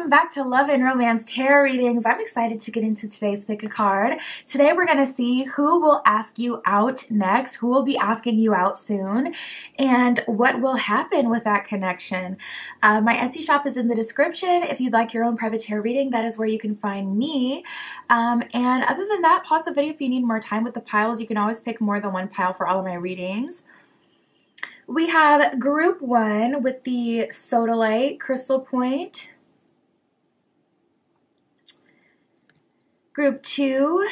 welcome back to Love and Romance Tarot Readings. I'm excited to get into today's pick a card. Today we're going to see who will ask you out next, who will be asking you out soon, and what will happen with that connection. My Etsy shop is in the description. If you'd like your own private tarot reading, that is where you can find me. And other than that, pause the video if you need more time with the piles. You can always pick more than one pile for all of my readings. We have group 1 with the Sodalite Crystal Point. Group 2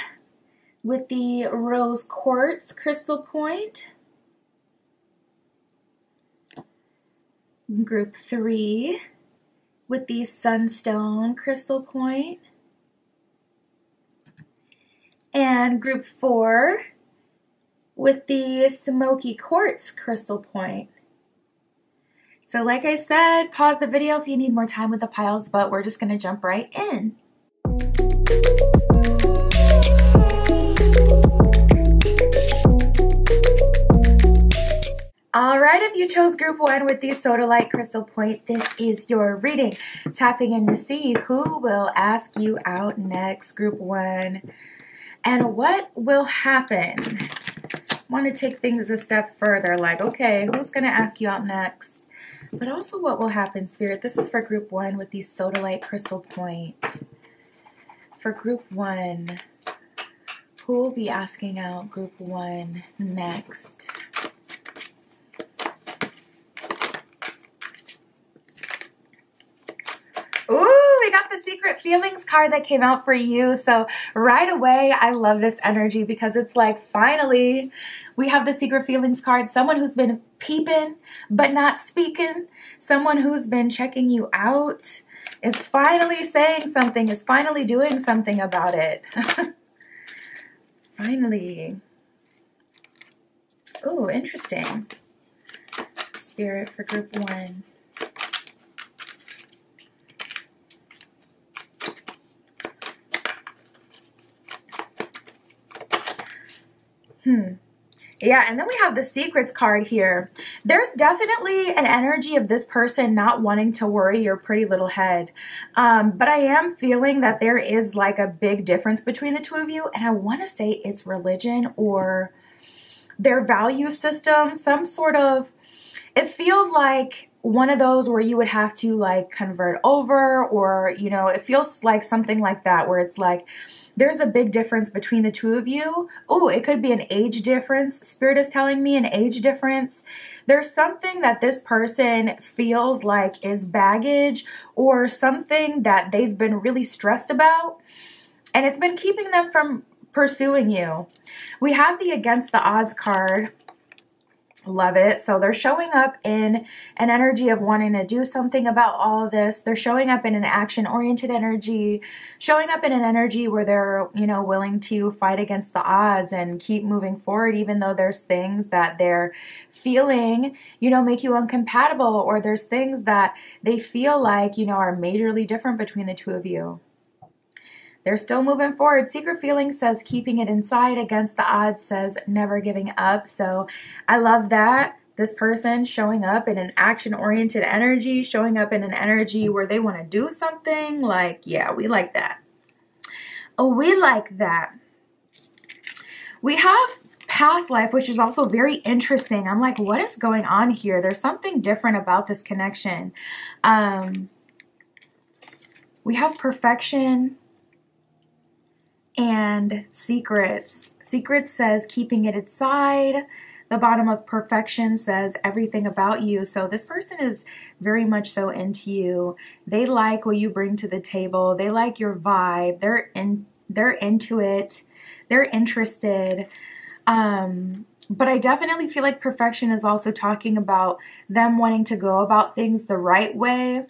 with the Rose Quartz Crystal Point. Group 3 with the Sunstone Crystal Point. And group 4 with the Smoky Quartz Crystal Point. So like I said, pause the video if you need more time with the piles, but we're just going to jump right in. Alright, if you chose group 1 with the Sodalite Crystal Point, this is your reading. Tapping in to see who will ask you out next, group 1. And what will happen? Want to take things a step further, like, okay, who's going to ask you out next? But also what will happen, Spirit? This is for group 1 with the Sodalite Crystal Point. For group 1, who will be asking out group 1 next? Ooh, we got the Secret Feelings card that came out for you. So right away, I love this energy because it's like, finally, we have the Secret Feelings card. Someone who's been peeping but not speaking. Someone who's been checking you out is finally saying something, is finally doing something about it. Finally. Ooh, interesting. Spirit for group 1. Yeah, and then we have the Secrets card here. There's definitely an energy of this person not wanting to worry your pretty little head. But I am feeling that there is like a big difference between the two of you. And I want to say it's religion or their value system. Some sort of, it feels like one of those where you would have to like convert over, or, you know, it feels like something like that where it's like, there's a big difference between the two of you. Oh, it could be an age difference. Spirit is telling me an age difference. There's something that this person feels like is baggage or something that they've been really stressed about, and it's been keeping them from pursuing you. We have the Against the Odds card. Love it. So they're showing up in an energy of wanting to do something about all of this. They're showing up in an action-oriented energy, showing up in an energy where they're, you know, willing to fight against the odds and keep moving forward, even though there's things that they're feeling, you know, make you uncompatible, or there's things that they feel like, you know, are majorly different between the two of you. They're still moving forward. Secret Feelings says keeping it inside. Against the Odds says never giving up. So I love that. This person showing up in an action-oriented energy, showing up in an energy where they want to do something. Like, yeah, we like that. Oh, we like that. We have past life, which is also very interesting. I'm like, what is going on here? There's something different about this connection. We have perfection and secrets. Secrets says keeping it inside. The bottom of perfection says everything about you. So this person is very much so into you. They like what you bring to the table. They like your vibe. They're into it. They're interested. But I definitely feel like perfection is also talking about them wanting to go about things the right way.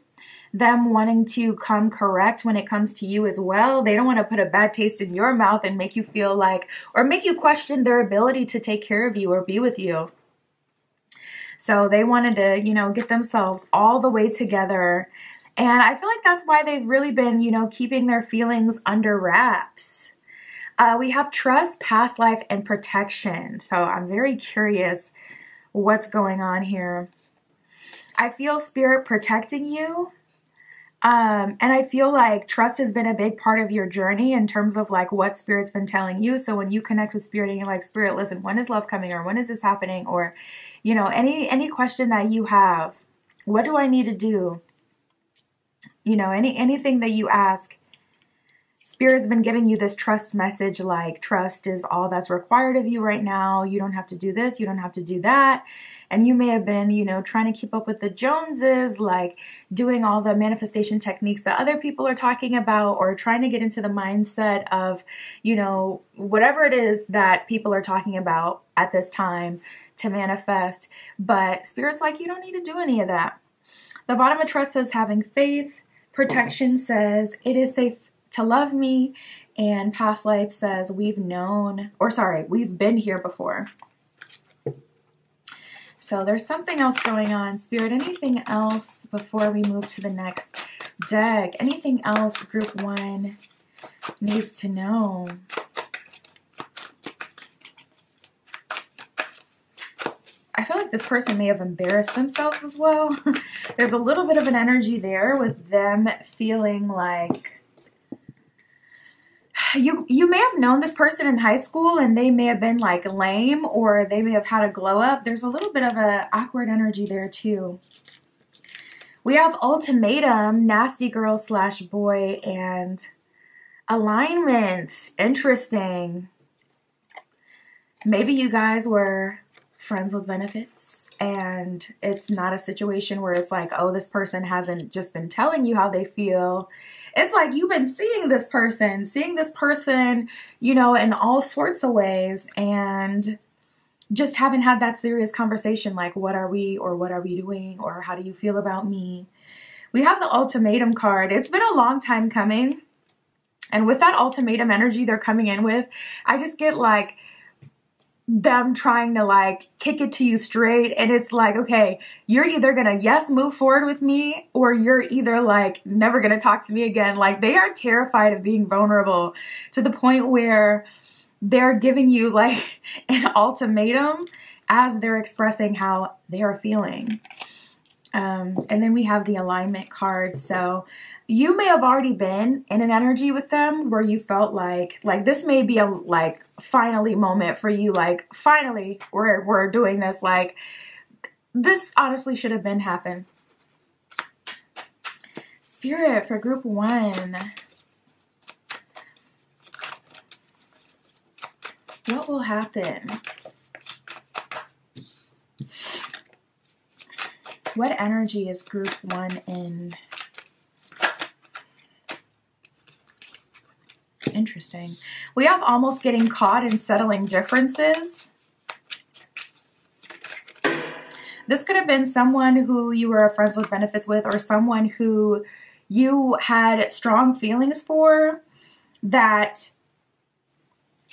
Them wanting to come correct when it comes to you as well. They don't want to put a bad taste in your mouth and make you feel like, or make you question their ability to take care of you or be with you. So they wanted to, you know, get themselves all the way together. And I feel like that's why they've really been, you know, keeping their feelings under wraps. We have trust, past life, and protection. So I'm very curious what's going on here. I feel Spirit protecting you. And I feel like trust has been a big part of your journey in terms of like what Spirit's been telling you. So when you connect with Spirit and you're like, Spirit, listen, when is love coming, or when is this happening? Or, you know, any question that you have, what do I need to do? You know, anything that you ask, Spirit's been giving you this trust message, like trust is all that's required of you right now. You don't have to do this. You don't have to do that. And you may have been, you know, trying to keep up with the Joneses, like doing all the manifestation techniques that other people are talking about, or trying to get into the mindset of, you know, whatever it is that people are talking about at this time to manifest. But Spirit's like, you don't need to do any of that. The bottom of trust says having faith. Protection says it is safe to love me, and past life says we've been here before. So there's something else going on, Spirit. Anything else before we move to the next deck? Anything else group 1 needs to know? I feel like this person may have embarrassed themselves as well. There's a little bit of an energy there with them feeling like you may have known this person in high school and they may have been like lame, or they may have had a glow up. There's a little bit of a awkward energy there too. We have ultimatum, nasty girl / boy, and alignment. Interesting. Maybe you guys were friends with benefits, and it's not a situation where it's like, oh, this person hasn't just been telling you how they feel. It's like you've been seeing this person, you know, in all sorts of ways, and just haven't had that serious conversation like, what are we doing, or how do you feel about me? We have the ultimatum card. It's been a long time coming, and with that ultimatum energy they're coming in with, I just get like them trying to like kick it to you straight, and it's like, okay, you're either gonna move forward with me, or you're either like never gonna talk to me again. Like they are terrified of being vulnerable to the point where they're giving you like an ultimatum as they're expressing how they are feeling. And then we have the alignment card. So you may have already been in an energy with them where you felt like this may be a like finally moment for you. Like finally we're doing this. Like this honestly should have been happened. Spirit for group 1. What will happen? What energy is group 1 in? Interesting. We have almost getting caught in settling differences. This could have been someone who you were friends with benefits with, or someone who you had strong feelings for that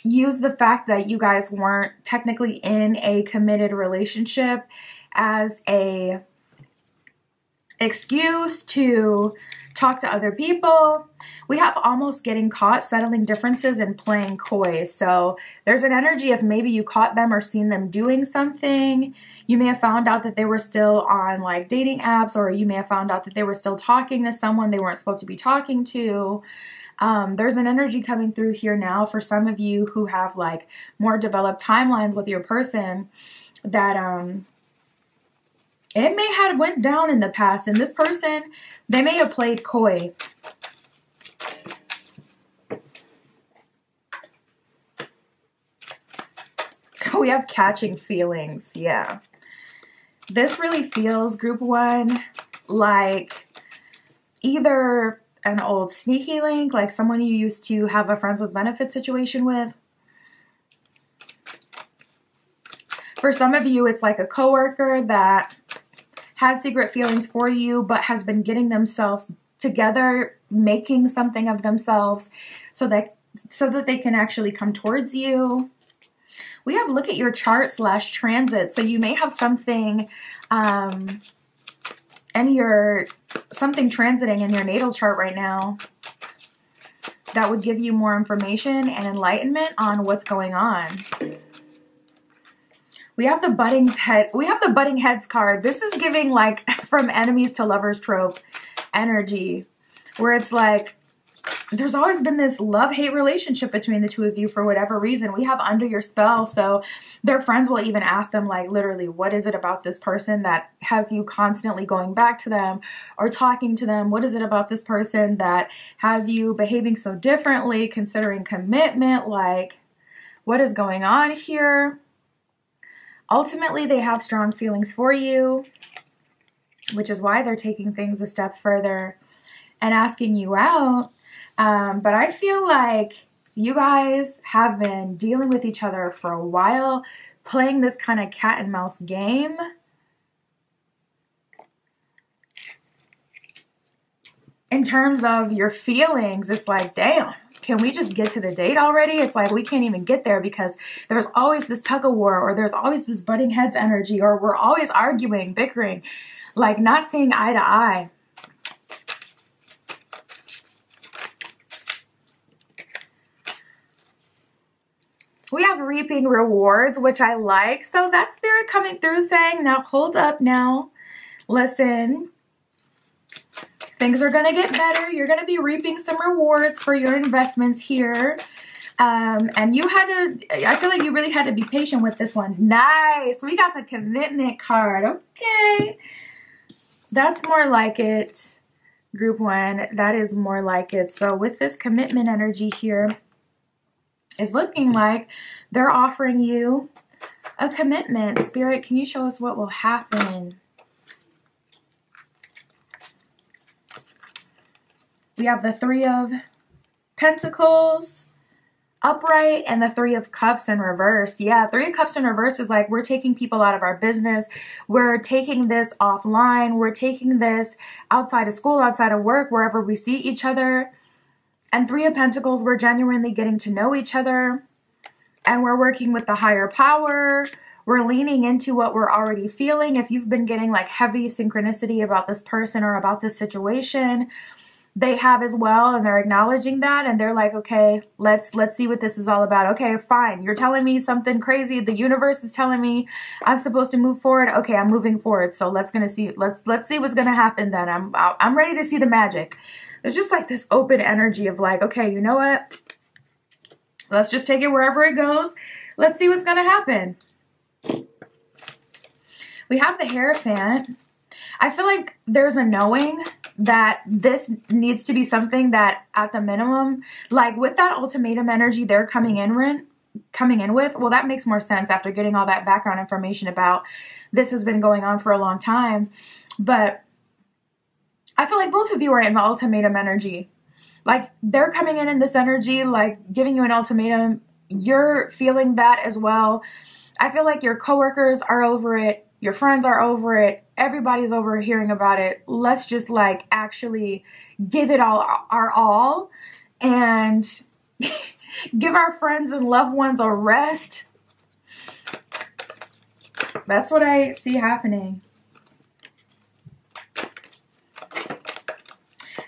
used the fact that you guys weren't technically in a committed relationship as a excuse to talk to other people. We have almost getting caught settling differences and playing coy. So there's an energy of maybe you caught them or seen them doing something. You may have found out that they were still on like dating apps, or you may have found out that they were still talking to someone they weren't supposed to be talking to. There's an energy coming through here now for some of you who have like more developed timelines with your person, that it may have went down in the past, and this person, they may have played coy. We have catching feelings. Yeah. This really feels, group 1, like either an old sneaky link, like someone you used to have a friends with benefits situation with. For some of you, it's like a coworker that has secret feelings for you, but has been getting themselves together, making something of themselves so that they can actually come towards you. We have look at your chart / transit. So you may have something something transiting in your natal chart right now that would give you more information and enlightenment on what's going on. We have the butting heads card. This is giving like from enemies to lovers trope energy. where it's like, there's always been this love-hate relationship between the two of you for whatever reason. We have under your spell. So their friends will even ask them, like, literally, what is it about this person that has you constantly going back to them or talking to them? What is it about this person that has you behaving so differently, considering commitment? Like, what is going on here? Ultimately, they have strong feelings for you, which is why they're taking things a step further and asking you out. But I feel like you guys have been dealing with each other for a while, playing this kind of cat and mouse game. In terms of your feelings, it's like, damn, can we just get to the date already? It's like we can't even get there because there's always this tug of war, or there's always this butting heads energy, or we're always arguing, bickering, like not seeing eye to eye. We have reaping rewards, which I like. So that's Spirit coming through saying, now hold up now. Listen, things are going to get better. You're going to be reaping some rewards for your investments here. And you had to, I feel like you really had to be patient with this one. Nice. We got the commitment card. Okay. That's more like it. Group one, that is more like it. So with this commitment energy here, is looking like they're offering you a commitment. Spirit, can you show us what will happen? We have the Three of Pentacles upright and the Three of Cups in reverse. Yeah, Three of Cups in reverse is like we're taking people out of our business. We're taking this offline. We're taking this outside of school, outside of work, wherever we see each other. And Three of Pentacles, we're genuinely getting to know each other. And we're working with the higher power. We're leaning into what we're already feeling. If you've been getting like heavy synchronicity about this person or about this situation, they have as well, and they're acknowledging that, and they're like, okay, let's see what this is all about. Okay, fine. You're telling me something crazy. The universe is telling me I'm supposed to move forward. Okay, I'm moving forward. So let's see what's gonna happen then. I'm ready to see the magic. There's just like this open energy of like, okay, you know what? Let's just take it wherever it goes. Let's see what's gonna happen. We have the Hierophant. I feel like there's a knowing that this needs to be something that at the minimum, like with that ultimatum energy they're coming in with, well, that makes more sense after getting all that background information about this has been going on for a long time. But I feel like both of you are in the ultimatum energy. Like they're coming in this energy, like giving you an ultimatum. You're feeling that as well. I feel like your coworkers are over it. Your friends are over it. Everybody's over hearing about it. Let's just like actually give it our all and give our friends and loved ones a rest. That's what I see happening.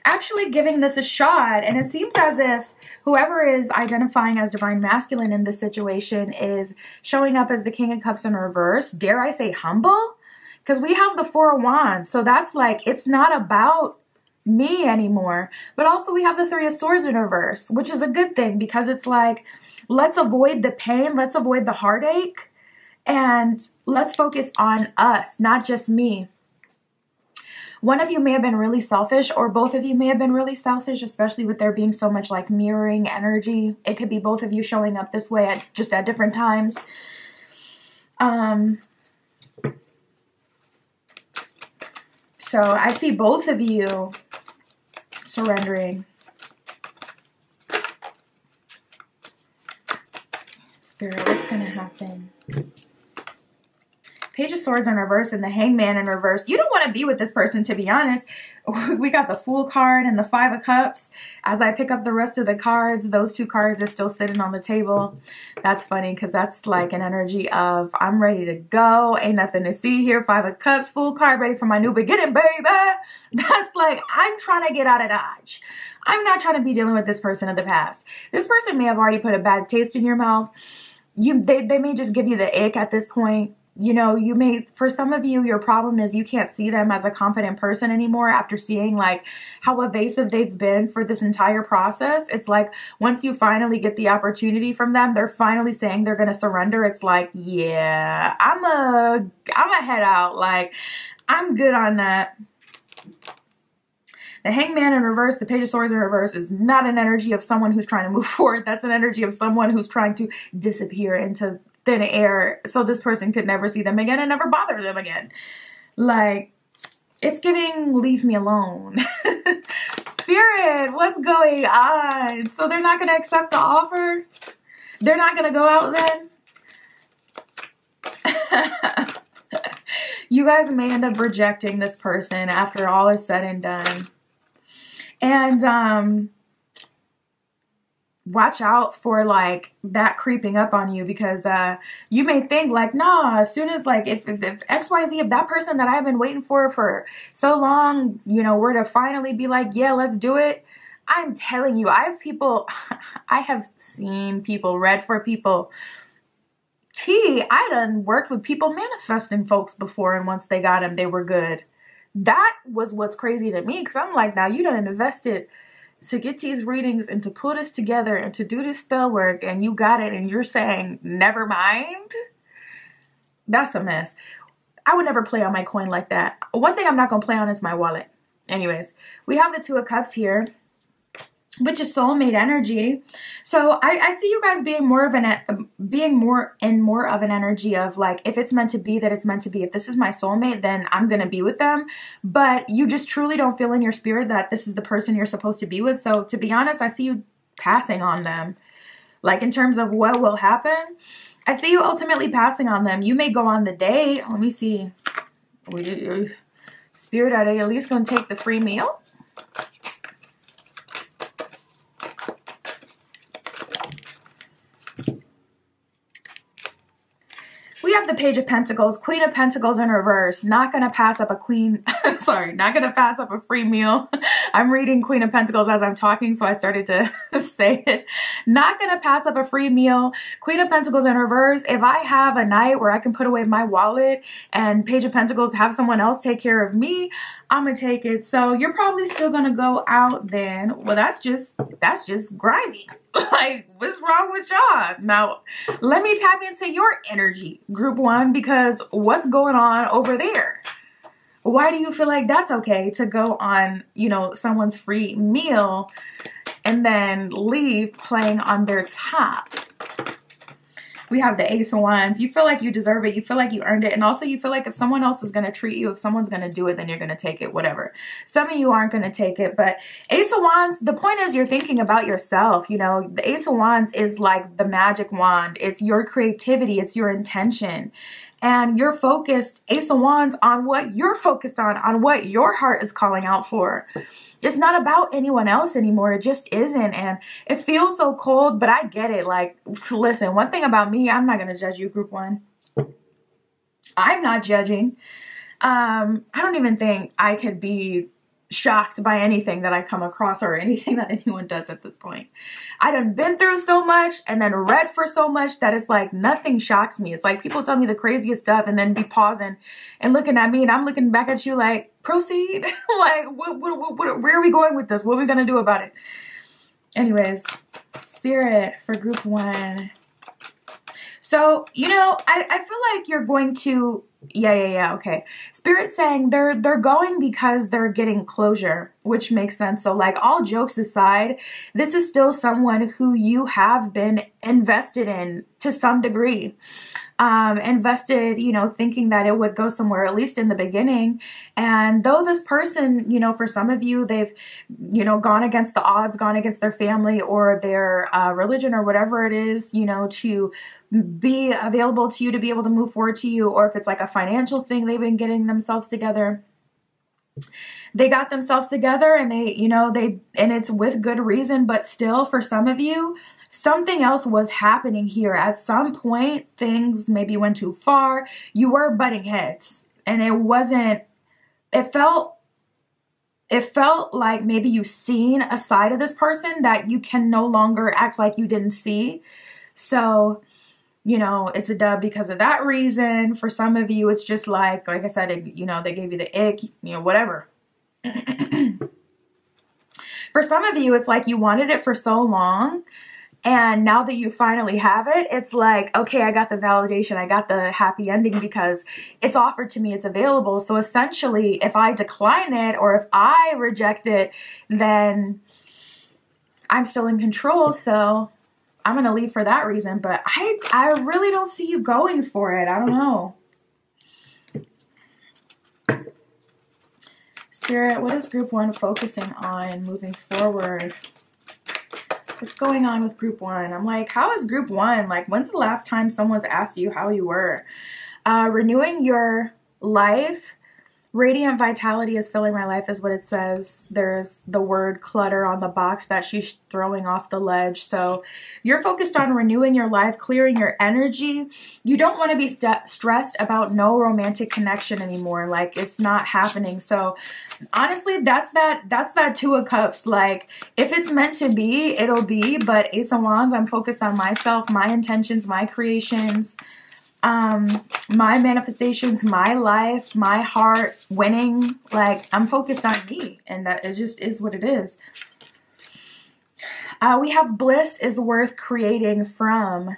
Actually giving this a shot, and it seems as if whoever is identifying as divine masculine in this situation is showing up as the King of Cups in reverse. Dare I say humble? Because we have the Four of Wands, so that's like, it's not about me anymore. But also we have the Three of Swords in reverse, which is a good thing because it's like, let's avoid the pain, let's avoid the heartache, and let's focus on us, not just me. One of you may have been really selfish, or both of you may have been really selfish, especially with there being so much like mirroring energy. It could be both of you showing up this way at different times. So I see both of you surrendering. Spirit, what's going to happen? Page of Swords in reverse and the Hangman in reverse. You don't want to be with this person, to be honest. We got the Fool card and the Five of Cups. As I pick up the rest of the cards, those two cards are still sitting on the table. That's funny because that's like an energy of I'm ready to go. Ain't nothing to see here. Five of Cups, Fool card, ready for my new beginning, baby. That's like I'm trying to get out of Dodge. I'm not trying to be dealing with this person of the past. This person may have already put a bad taste in your mouth. They may just give you the ick at this point. You know, you may, for some of you, your problem is you can't see them as a confident person anymore after seeing like how evasive they've been for this entire process. It's like once you finally get the opportunity from them, they're finally saying they're going to surrender. It's like, yeah, I'm a head out. Like, I'm good on that. The Hangman in reverse, the Page of Swords in reverse is not an energy of someone who's trying to move forward. That's an energy of someone who's trying to disappear into thin air so this person could never see them again and never bother them again. Like, it's giving leave me alone. Spirit, what's going on? So they're not going to accept the offer? They're not going to go out then? You guys may end up rejecting this person after all is said and done. And watch out for like that creeping up on you, because you may think like, nah, as soon as like if XYZ, if that person that I've been waiting for so long, you know, were to finally be like, yeah, let's do it. I'm telling you, I have seen people, read for people. I done worked with people manifesting folks before, and once they got them, they were good. That was what's crazy to me, because I'm like, now you done invested to get these readings and to put this together and to do this spell work, and you got it, and you're saying, never mind? That's a mess. I would never play on my coin like that. One thing I'm not going to play on is my wallet. Anyways, we have the Two of Cups here, which is soulmate energy. So I see you guys being more of an energy of like, if it's meant to be, that it's meant to be. If this is my soulmate, then I'm going to be with them. But you just truly don't feel in your spirit that this is the person you're supposed to be with. So to be honest, I see you passing on them. Like in terms of what will happen, I see you ultimately passing on them. You may go on the date. Let me see. Spirit, are they at least going to take the free meal? We have the Page of Pentacles, Queen of Pentacles in reverse. Not going to pass up a queen. Sorry, not going to pass up a free meal. I'm reading Queen of Pentacles as I'm talking, so I started to say it. Not going to pass up a free meal. Queen of Pentacles in reverse. If I have a night where I can put away my wallet and Page of Pentacles have someone else take care of me, I'm going to take it. So you're probably still going to go out then. Well, that's just grimy. Like, what's wrong with y'all? Now, let me tap into your energy, group one, because what's going on over there? Why do you feel like that's okay to go on, you know, someone's free meal and then leave playing on their top? We have the Ace of Wands. You feel like you deserve it. You feel like you earned it. And also you feel like if someone else is going to treat you, if someone's going to do it, then you're going to take it, whatever. Some of you aren't going to take it. But Ace of Wands, the point is you're thinking about yourself. You know, the Ace of Wands is like the magic wand. It's your creativity. It's your intention. And you're focused, Ace of Wands, on what you're focused on what your heart is calling out for. It's not about anyone else anymore. It just isn't. And it feels so cold, but I get it. Like, listen, one thing about me, I'm not going to judge you, group one. I'm not judging. I don't even think I could be shocked by anything that I come across or anything that anyone does at this point. I done been through so much and then read for so much that it's like nothing shocks me. It's like people tell me the craziest stuff and then be pausing and looking at me, and I'm looking back at you like, proceed? Like, where are we going with this? What are we going to do about it? Anyways, Spirit for group one. So, you know, I feel like you're going to, okay. Spirit's saying they're going because they're getting closure, which makes sense. So like, all jokes aside, this is still someone who you have been invested in to some degree. Invested, you know, thinking that it would go somewhere, at least in the beginning. And though this person, you know, for some of you, they've, you know, gone against the odds, gone against their family or their religion or whatever it is, you know, to be available to you, to be able to move forward to you, or if it's like a financial thing, they've been getting themselves together. They got themselves together and they, you know, and it's with good reason, but still for some of you, something else was happening here. At some point, things maybe went too far. You were butting heads, and it felt like maybe you've seen a side of this person that you can no longer act like you didn't see. So you know, it's a dub because of that reason. For some of you, it's just like I said, you know, they gave you the ick, you know, whatever. For some of you, it's like you wanted it for so long, and now that you finally have it, it's like, okay, I got the validation, I got the happy ending because it's offered to me, it's available. So essentially, if I decline it or if I reject it, then I'm still in control. So I'm going to leave for that reason. But I really don't see you going for it. I don't know. Spirit, what is group 1 focusing on moving forward? What's going on with group 1? I'm like, how is group 1? Like, when's the last time someone's asked you how you were? Renewing your life. Radiant vitality is filling my life is what it says. There's the word clutter on the box that she's throwing off the ledge. So you're focused on renewing your life, clearing your energy. You don't want to be stressed about no romantic connection anymore. Like, it's not happening. So honestly, that's that 2 of Cups. Like, if it's meant to be, it'll be. But Ace of Wands, I'm focused on myself, my intentions, my creations, my manifestations, my life, my heart winning. Like, I'm focused on me, and that it just is what it is. We have bliss is worth creating from.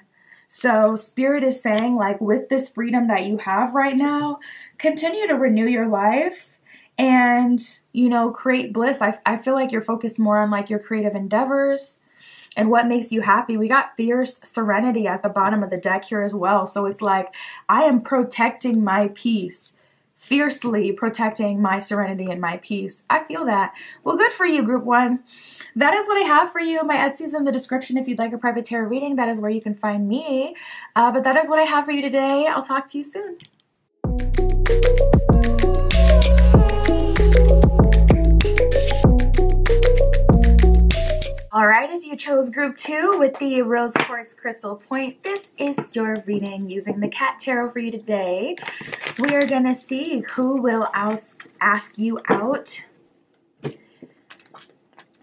So Spirit is saying, like, with this freedom that you have right now, continue to renew your life and, you know, create bliss. I feel like you're focused more on like your creative endeavors and what makes you happy. We got fierce serenity at the bottom of the deck here as well. So it's like, I am protecting my peace, fiercely protecting my serenity and my peace. I feel that. Well, good for you, group 1. That is what I have for you. My Etsy's in the description if you'd like a private tarot reading. That is where you can find me. But that is what I have for you today. I'll talk to you soon. All right, if you chose group 2 with the Rose Quartz Crystal Point, this is your reading using the Cat Tarot for you today. We are going to see who will ask you out.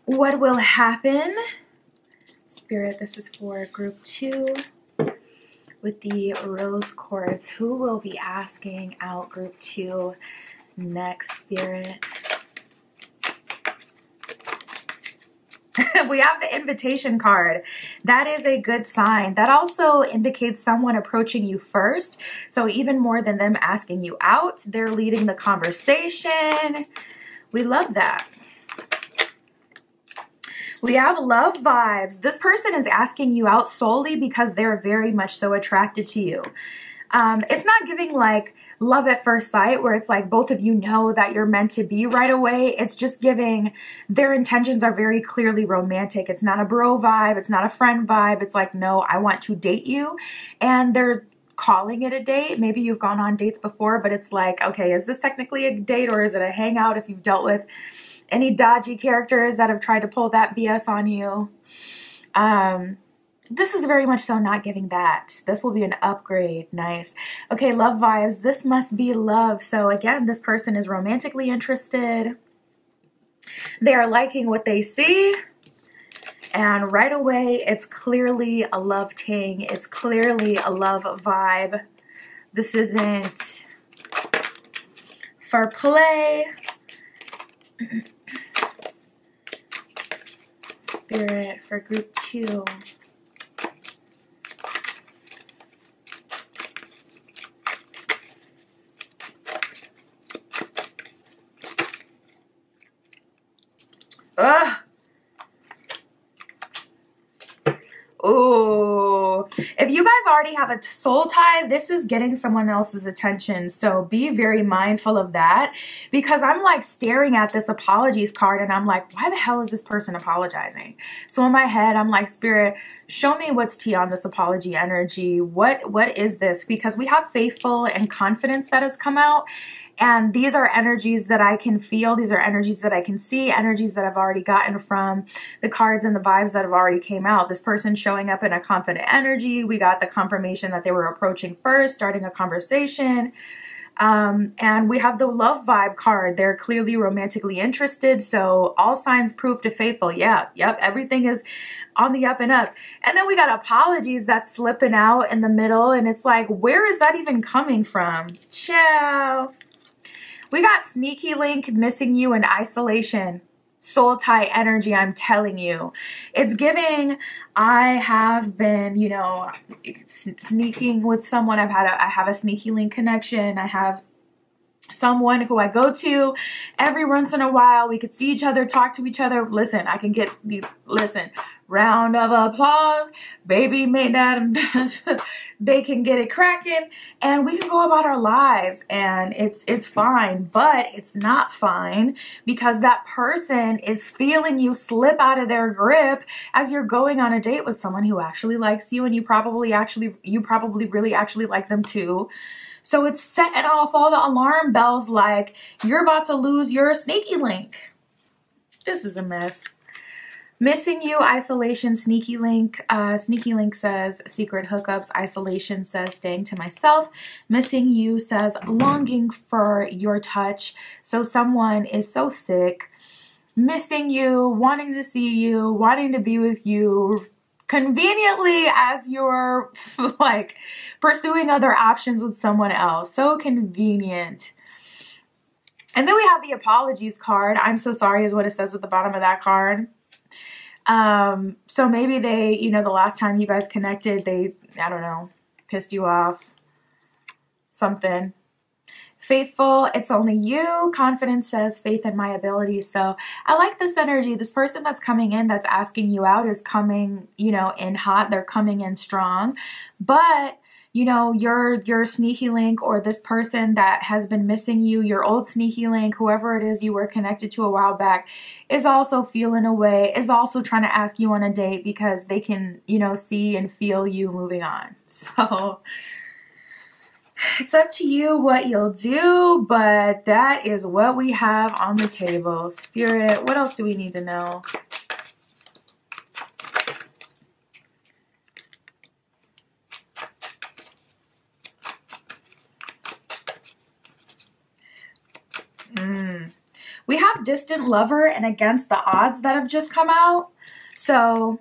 What will happen? Spirit, this is for group 2 with the Rose Quartz. Who will be asking out group 2 next, Spirit? We have the invitation card. That is a good sign. That also indicates someone approaching you first. So even more than them asking you out, they're leading the conversation. We love that. We have love vibes. This person is asking you out solely because they're very much so attracted to you. It's not giving like love at first sight where it's like both of you know that you're meant to be right away. It's just giving their intentions are very clearly romantic. It's not a bro vibe. It's not a friend vibe. It's like, no, I want to date you. And they're calling it a date. Maybe you've gone on dates before, but it's like, okay, is this technically a date or is it a hangout? If you've dealt with any dodgy characters that have tried to pull that BS on you. This is very much so not giving that. This will be an upgrade. Nice. Okay, love vibes. This must be love. So again, this person is romantically interested. They are liking what they see. And right away, it's clearly a love ting. It's clearly a love vibe. This isn't for play. Spirit for group 2. Ugh. Oh, if you guys already have a soul tie, this is getting someone else's attention. So be very mindful of that, because I'm like staring at this apologies card and I'm like, why the hell is this person apologizing? So in my head, I'm like, Spirit, show me what's tea on this apology energy. What is this? Because we have faithful and confidence that has come out. And these are energies that I can feel. These are energies that I can see, energies that I've already gotten from the cards and the vibes that have already came out. This person showing up in a confident energy. We got the confirmation that they were approaching first, starting a conversation. And we have the love vibe card. They're clearly romantically interested. So all signs prove to faithful. Yeah. Yep. Everything is on the up and up. And then we got apologies that's slipping out in the middle. And it's like, where is that even coming from? Ciao. We got sneaky link, missing you, and isolation. Soul tie energy, I'm telling you. It's giving, I have been, you know, sneaking with someone. I have a sneaky link connection. I have someone who I go to every once in a while. We could see each other, talk to each other. Listen, I can get these, listen, round of applause. Baby made that. They can get it cracking and we can go about our lives and it's fine, but it's not fine because that person is feeling you slip out of their grip as you're going on a date with someone who actually likes you and you probably really actually like them too. So it's setting off all the alarm bells like you're about to lose your sneaky link. This is a mess. Missing you, isolation, sneaky link. Sneaky link says secret hookups. Isolation says staying to myself. Missing you says longing for your touch. So someone is so sick. Missing you, wanting to see you, wanting to be with you, conveniently as you're like pursuing other options with someone else. So convenient. And then we have the apologies card. I'm so sorry is what it says at the bottom of that card. So maybe they, you know, the last time you guys connected, they, I don't know, pissed you off, something. Faithful, it's only you. Confidence says faith in my abilities. So I like this energy. This person that's coming in, that's asking you out is coming, you know, in hot. They're coming in strong. But, you know, your sneaky link or this person that has been missing you, your old sneaky link, whoever it is you were connected to a while back, is also feeling away, is also trying to ask you on a date because they can, you know, see and feel you moving on. So it's up to you what you'll do, but that is what we have on the table. Spirit, what else do we need to know? We have distant lover and against the odds that have just come out. So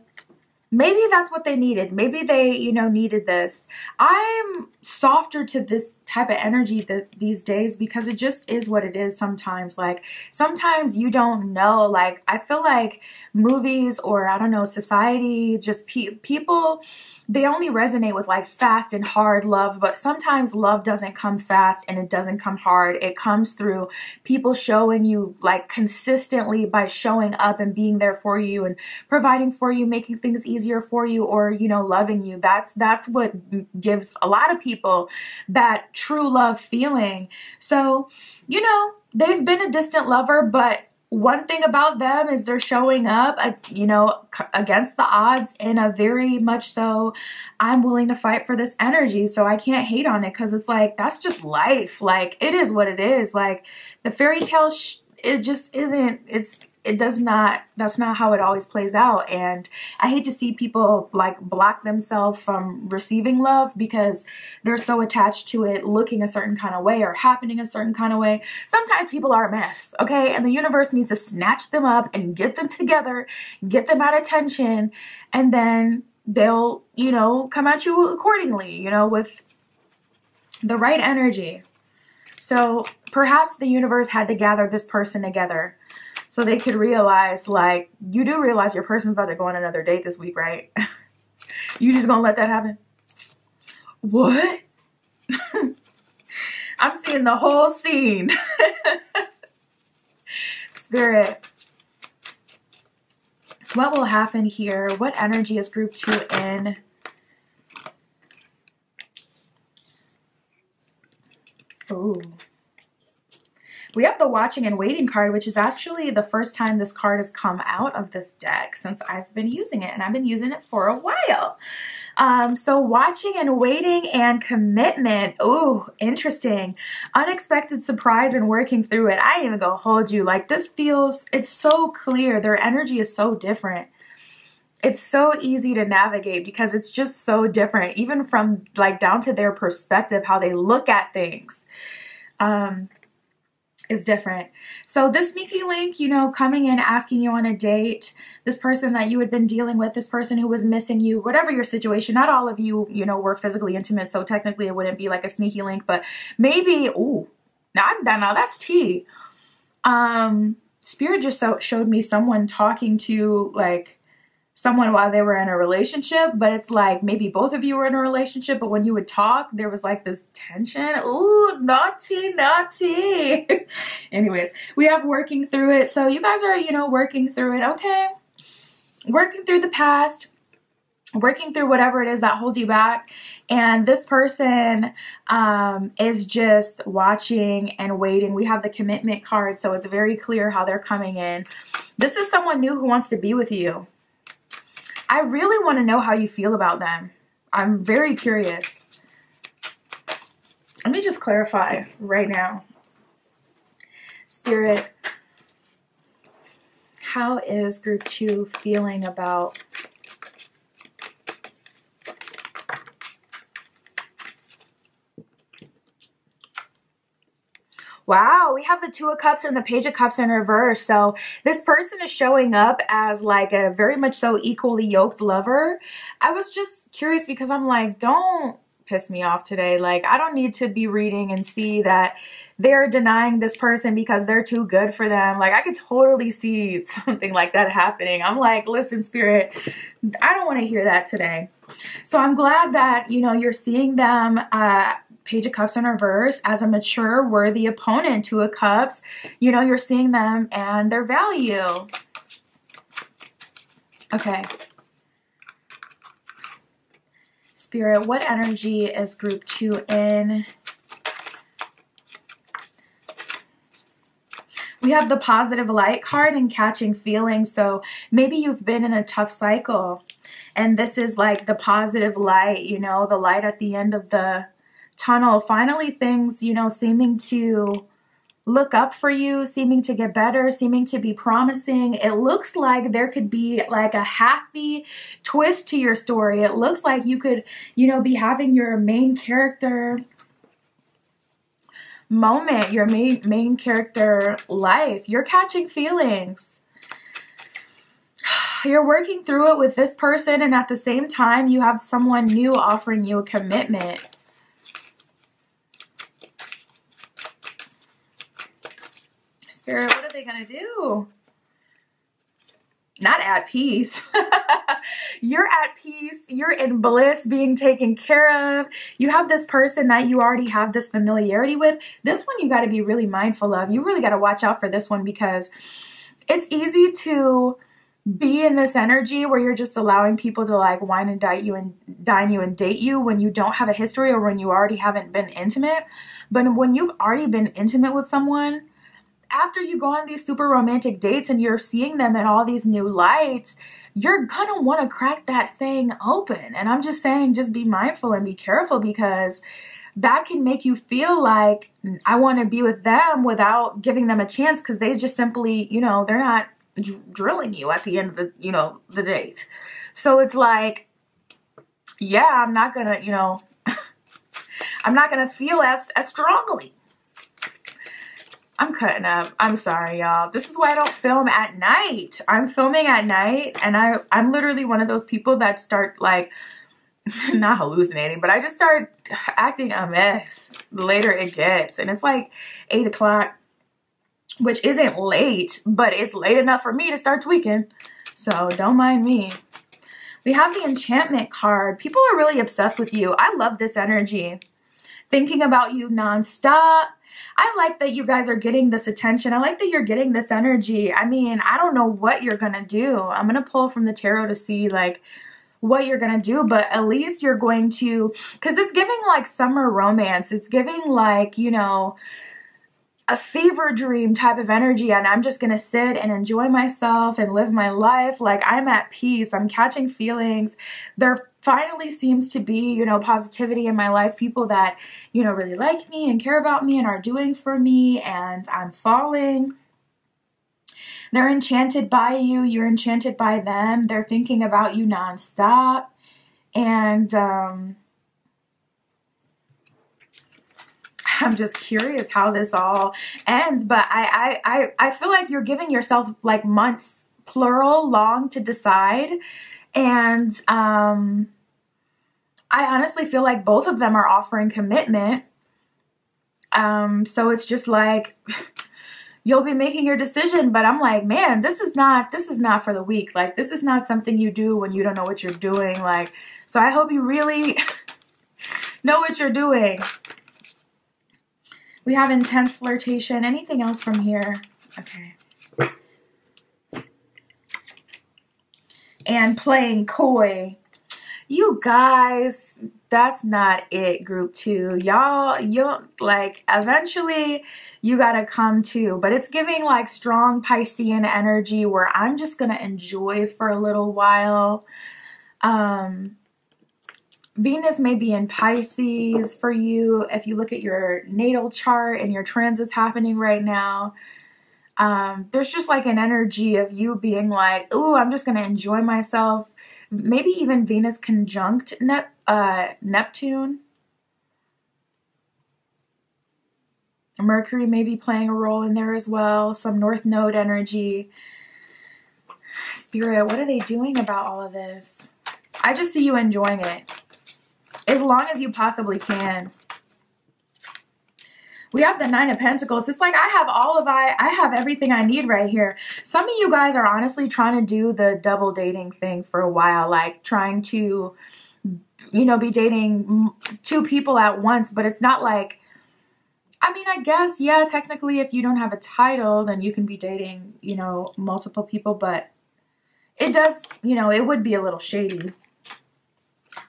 maybe that's what they needed. Maybe they, you know, needed this. I'm softer to this type of energy these days because it just is what it is sometimes. Like, sometimes you don't know. Like, I feel like movies or, I don't know, society, just people, they only resonate with like fast and hard love, but sometimes love doesn't come fast and it doesn't come hard. It comes through people showing you like consistently by showing up and being there for you and providing for you, making things easier for you, or, you know, loving you. That's what gives a lot of people that true love feeling. So, you know, they've been a distant lover, but one thing about them is they're showing up, you know, against the odds in a very much so, I'm willing to fight for this energy. So I can't hate on it because it's like, that's just life. Like, it is what it is. Like, the fairy tale, it just isn't, that's not how it always plays out. And I hate to see people like block themselves from receiving love because they're so attached to it looking a certain kind of way or happening a certain kind of way. Sometimes people are a mess, okay? And the universe needs to snatch them up and get them together, get them out of tension, and then they'll, you know, come at you accordingly, you know, with the right energy. So perhaps the universe had to gather this person together so they could realize, like, you do realize your person's about to go on another date this week, right? You just gonna let that happen? What? I'm seeing the whole scene. Spirit, what will happen here? What energy is group 2 in? Ooh. We have the watching and waiting card, which is actually the first time this card has come out of this deck since I've been using it, and I've been using it for a while. So watching and waiting and commitment. Ooh, interesting. Unexpected surprise and working through it. I ain't even gonna hold you. Like, this feels, it's so clear. Their energy is so different. It's so easy to navigate because it's just so different, even from like down to their perspective, how they look at things. is different. So this sneaky link, you know, coming in, asking you on a date, this person that you had been dealing with, this person who was missing you, whatever your situation, not all of you, you know, were physically intimate. So technically it wouldn't be like a sneaky link, but maybe, ooh, now I'm done. Now that's tea. Spirit just showed me someone talking to like someone while they were in a relationship, but it's like maybe both of you were in a relationship, but when you would talk, there was like this tension. Ooh, naughty, naughty. Anyways, we have working through it. So you guys are, you know, working through it. Okay. Working through the past, working through whatever it is that holds you back. And this person is just watching and waiting. We have the commitment card, so it's very clear how they're coming in. This is someone new who wants to be with you. I really want to know how you feel about them. I'm very curious. Let me just clarify right now. Spirit, how is group 2 feeling about wow, we have the 2 of Cups and the Page of Cups in reverse. So this person is showing up as like a very much so equally yoked lover. I was just curious because I'm like, don't piss me off today. Like, I don't need to be reading and see that they're denying this person because they're too good for them. Like, I could totally see something like that happening. I'm like, listen, Spirit, I don't want to hear that today. So I'm glad that, you know, you're seeing them, Page of Cups in reverse, as a mature, worthy opponent. 2 of Cups, you know, you're seeing them and their value. Okay. Spirit, what energy is group 2 in? We have the positive light card and catching feelings. So maybe you've been in a tough cycle and this is like the positive light, you know, the light at the end of the tunnel. Finally, things, you know, seeming to look up for you, seeming to get better, seeming to be promising. It looks like there could be like a happy twist to your story. It looks like you could, you know, be having your main character moment, your main character life. You're catching feelings. You're working through it with this person, and at the same time, you have someone new offering you a commitment. Spirit, what are they going to do? Not at peace. You're at peace. You're in bliss, being taken care of. You have this person that you already have this familiarity with. This one you got to be really mindful of. You really got to watch out for this one because it's easy to be in this energy where you're just allowing people to like wine and dine you and date you when you don't have a history or when you already haven't been intimate. But when you've already been intimate with someone, after you go on these super romantic dates and you're seeing them in all these new lights, you're gonna want to crack that thing open. And I'm just saying, just be mindful and be careful because that can make you feel like I want to be with them without giving them a chance because they just simply, you know, they're not drilling you at the end of the, you know, the date. So it's like, yeah, I'm not gonna, you know, I'm not gonna feel as strongly. I'm cutting up. I'm sorry, y'all. This is why I don't film at night. I'm filming at night, and I'm literally one of those people that start, like, not hallucinating, but I just start acting a mess the later it gets. And it's like 8 o'clock, which isn't late, but it's late enough for me to start tweaking. So don't mind me. We have the enchantment card. People are really obsessed with you. I love this energy. Thinking about you nonstop. I like that you guys are getting this attention. I like that you're getting this energy. I mean, I don't know what you're going to do. I'm going to pull from the tarot to see like what you're going to do, but at least you're going to, because it's giving like summer romance. It's giving like, you know, a fever dream type of energy, and I'm just going to sit and enjoy myself and live my life. Like I'm at peace. I'm catching feelings. There finally seems to be, you know, positivity in my life. People that, you know, really like me and care about me and are doing for me, and I'm falling. They're enchanted by you. You're enchanted by them. They're thinking about you nonstop. And I'm just curious how this all ends, but I feel like you're giving yourself like months, plural, long to decide. And I honestly feel like both of them are offering commitment. So it's just like you'll be making your decision, but I'm like, man, this is not for the weak. Like, this is not something you do when you don't know what you're doing. Like, so I hope you really know what you're doing. We have intense flirtation. Anything else from here? Okay. And playing coy. You guys, that's not it, group 2. Y'all, you'll like, eventually you gotta come to, but it's giving like strong Piscean energy where I'm just gonna enjoy for a little while. Venus may be in Pisces for you if you look at your natal chart and your transits happening right now. There's just like an energy of you being like, ooh, I'm just gonna enjoy myself. Maybe even Venus conjunct Neptune. Mercury may be playing a role in there as well. Some North Node energy. Spirit, what are they doing about all of this? I just see you enjoying it. As long as you possibly can. We have the 9 of Pentacles. It's like I have everything I need right here. Some of you guys are honestly trying to do the double dating thing for a while. Like trying to, you know, be dating 2 people at once. But it's not like, I mean, I guess, yeah, technically if you don't have a title, then you can be dating, you know, multiple people. But it does, you know, it would be a little shady.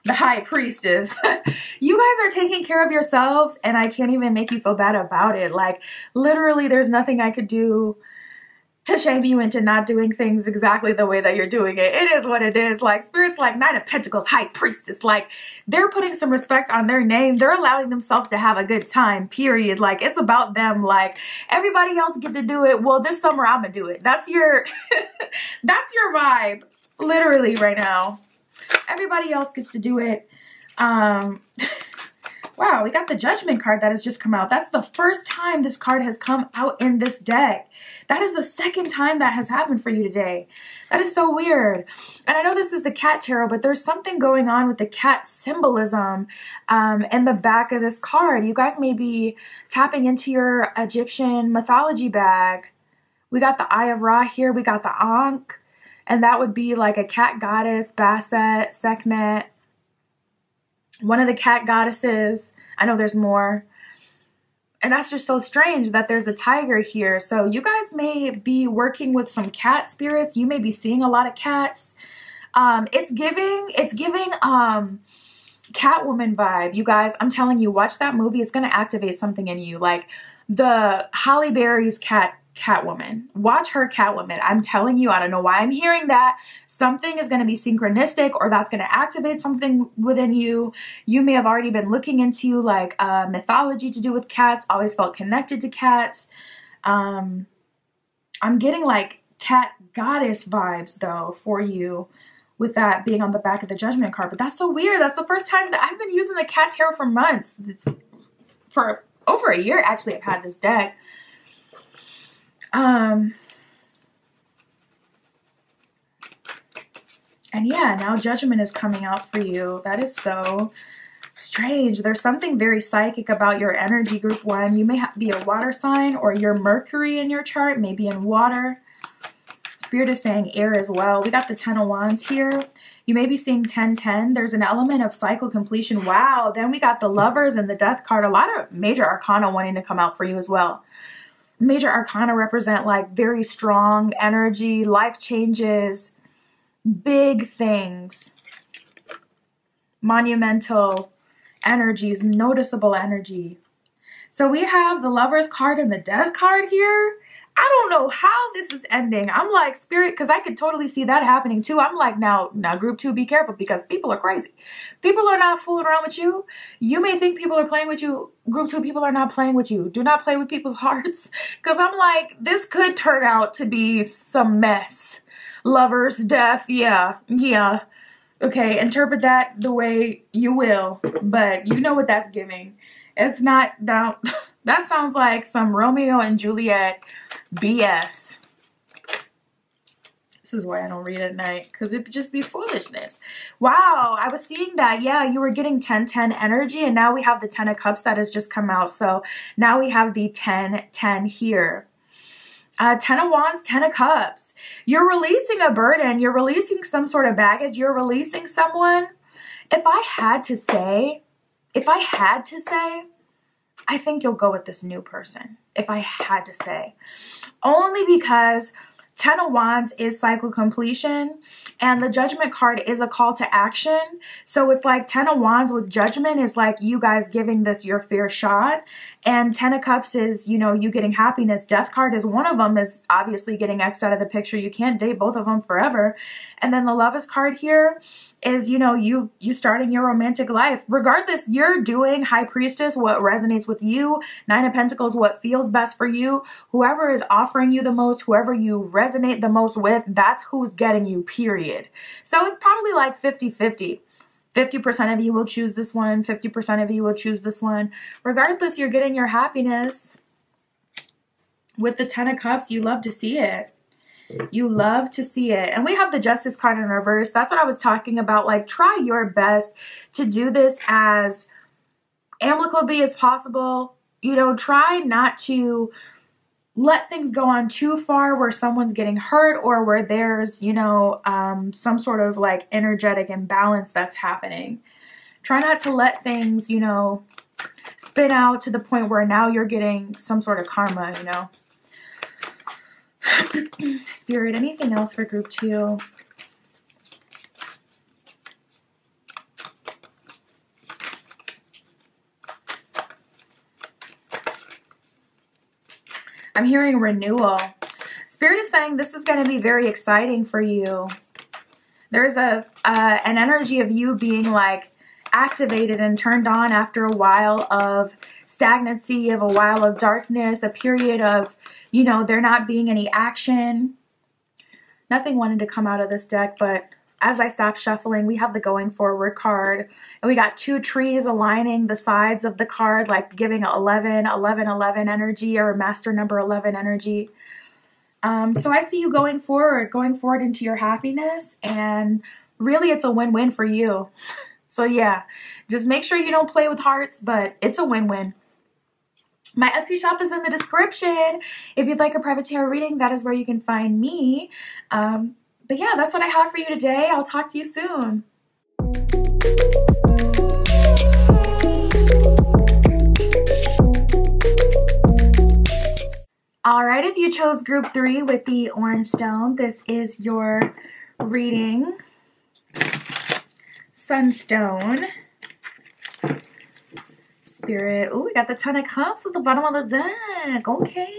The High Priestess. You guys are taking care of yourselves and I can't even make you feel bad about it. Like literally there's nothing I could do to shame you into not doing things exactly the way that you're doing it. It is what it is. Like Spirit's like 9 of Pentacles, High Priestess. Like they're putting some respect on their name. They're allowing themselves to have a good time, period. Like it's about them. Like everybody else get to do it. Well, this summer I'm gonna do it. That's your, that's your vibe literally right now. Everybody else gets to do it. Wow, we got the Judgment card that has just come out. That's the first time this card has come out in this deck. That is the second time that has happened for you today. That is so weird. And I know this is the cat tarot, but there's something going on with the cat symbolism in the back of this card. You guys may be tapping into your Egyptian mythology bag. We got the Eye of Ra here. We got the Ankh. And that would be like a cat goddess, Basset, Sekhmet, one of the cat goddesses. I know there's more. And that's just so strange that there's a tiger here. So you guys may be working with some cat spirits. You may be seeing a lot of cats. It's giving Catwoman vibe. You guys, I'm telling you, watch that movie. It's going to activate something in you. Like the Halle Berry's Catwoman. Watch her Catwoman. I'm telling you, I don't know why I'm hearing that. Something is going to be synchronistic or that's going to activate something within you. You may have already been looking into like mythology to do with cats. Always felt connected to cats. I'm getting like cat goddess vibes though for you with that being on the back of the Judgment card. But that's so weird. That's the first time that I've been using the cat tarot for months. It's for over a year actually I've had this deck. And yeah, now Judgment is coming out for you. That is so strange. There's something very psychic about your energy, group 1. You may be a water sign or your Mercury in your chart may be in water. Spirit is saying air as well. We got the 10 of Wands here. You may be seeing 1010. There's an element of cycle completion. Wow. Then we got the Lovers and the Death card. A lot of major arcana wanting to come out for you as well. Major arcana represent like very strong energy, life changes, big things, monumental energies, noticeable energy. So we have the Lovers card and the Death card here. I don't know how this is ending. I'm like, Spirit, because I could totally see that happening too. I'm like, now group 2, be careful because people are crazy. People are not fooling around with you. You may think people are playing with you. Group 2, people are not playing with you. Do not play with people's hearts. Because I'm like, this could turn out to be some mess. Lovers, Death, yeah. Okay, interpret that the way you will. But you know what that's giving. It's not, That sounds like some Romeo and Juliet BS. This is why I don't read at night, because it'd just be foolishness. Wow, I was seeing that. Yeah, you were getting 10-10 energy, and now we have the 10 of Cups that has just come out. So now we have the 10-10 here. 10 of Wands, 10 of Cups. You're releasing a burden. You're releasing some sort of baggage. You're releasing someone. If I had to say, I think you'll go with this new person. If I had to say. Only because 10 of Wands is cycle completion, and the Judgment card is a call to action. So it's like 10 of Wands with Judgment is like you guys giving this your fair shot, and 10 of Cups is, you know, you getting happiness. Death card is one of them, is obviously getting X'd out of the picture. You can't date both of them forever. And then the Lovers card here is, you know, you starting your romantic life. Regardless, you're doing High Priestess, what resonates with you. 9 of Pentacles, what feels best for you. Whoever is offering you the most, whoever you resonate the most with, that's who's getting you, period. So it's probably like 50-50. 50% of you will choose this one. 50% of you will choose this one. Regardless, you're getting your happiness. With the 10 of Cups, you love to see it. You love to see it. And we have the Justice card in reverse. That's what I was talking about. Like, try your best to do this as amicably as possible. You know, try not to let things go on too far where someone's getting hurt, or where there's, you know, some sort of like energetic imbalance that's happening. Try not to let things, you know, spin out to the point where now you're getting some sort of karma, you know. Spirit, anything else for group 2? I'm hearing renewal. Spirit is saying this is going to be very exciting for you. There's an energy of you being like activated and turned on after a while of stagnancy, of a while of darkness, a period of, you know, there not being any action. Nothing wanted to come out of this deck, but as I stopped shuffling, we have the Going Forward card, and we got 2 trees aligning the sides of the card, like giving 11, 11, 11 energy, or master number 11 energy. So I see you going forward into your happiness, and really it's a win-win for you. So yeah, just make sure you don't play with hearts, but it's a win-win. My Etsy shop is in the description. If you'd like a private tarot reading, that is where you can find me. But yeah, that's what I have for you today. I'll talk to you soon. All right, if you chose group 3 with the orange stone, this is your reading. Sunstone. Spirit. Oh, we got the 10 of Cups at the bottom of the deck. Okay.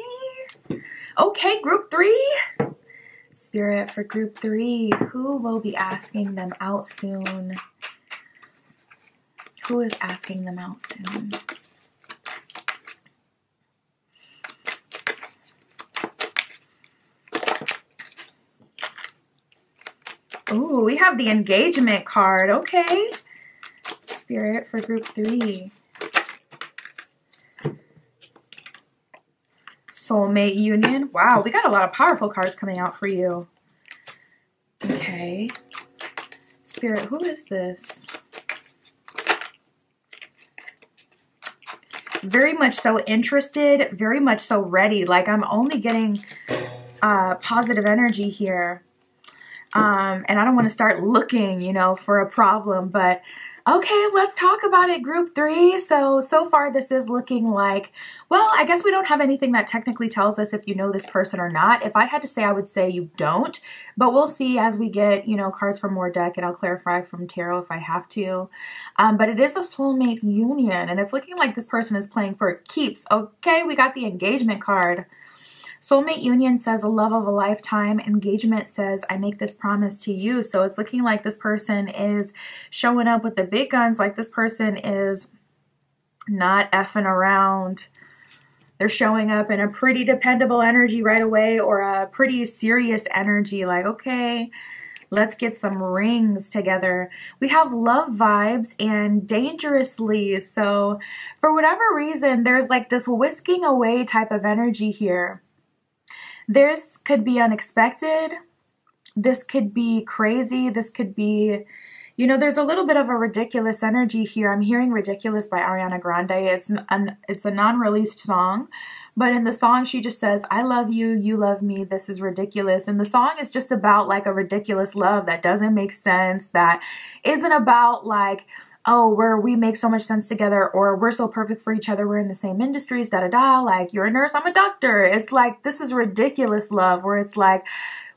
Okay, group 3. Spirit, for group 3, who will be asking them out soon? Who is asking them out soon? Ooh, we have the Engagement card. Okay. Spirit, for group 3. Soulmate union. Wow, we got a lot of powerful cards coming out for you. Okay. Spirit, who is this? Very much so interested, very much so ready. Like, I'm only getting positive energy here. And I don't want to start looking, you know, for a problem, but okay, let's talk about it, group 3. So far this is looking like, well, I guess we don't have anything that technically tells us if you know this person or not. If I had to say, I would say you don't, but we'll see as we get, you know, cards from more deck, and I'll clarify from tarot if I have to. But it is a soulmate union, and it's looking like this person is playing for keeps. Okay, we got the Engagement card. Soulmate union says a love of a lifetime. Engagement says I make this promise to you. So it's looking like this person is showing up with the big guns, like this person is not effing around. They're showing up in a pretty dependable energy right away, or a pretty serious energy, like, okay, Let's get some rings together. We have love vibes and dangerously. So for whatever reason, there's like this whisking away type of energy here. This could be unexpected. This could be crazy. This could be, you know, there's a little bit of a ridiculous energy here. I'm hearing Ridiculous by Ariana Grande. It's a non-released song, but in the song she just says, I love you, you love me, this is ridiculous. And the song is just about like a ridiculous love that doesn't make sense, that isn't about like, oh, we make so much sense together, or we're so perfect for each other, we're in the same industries, da-da-da, like you're a nurse, I'm a doctor. It's like, this is ridiculous love, where it's like,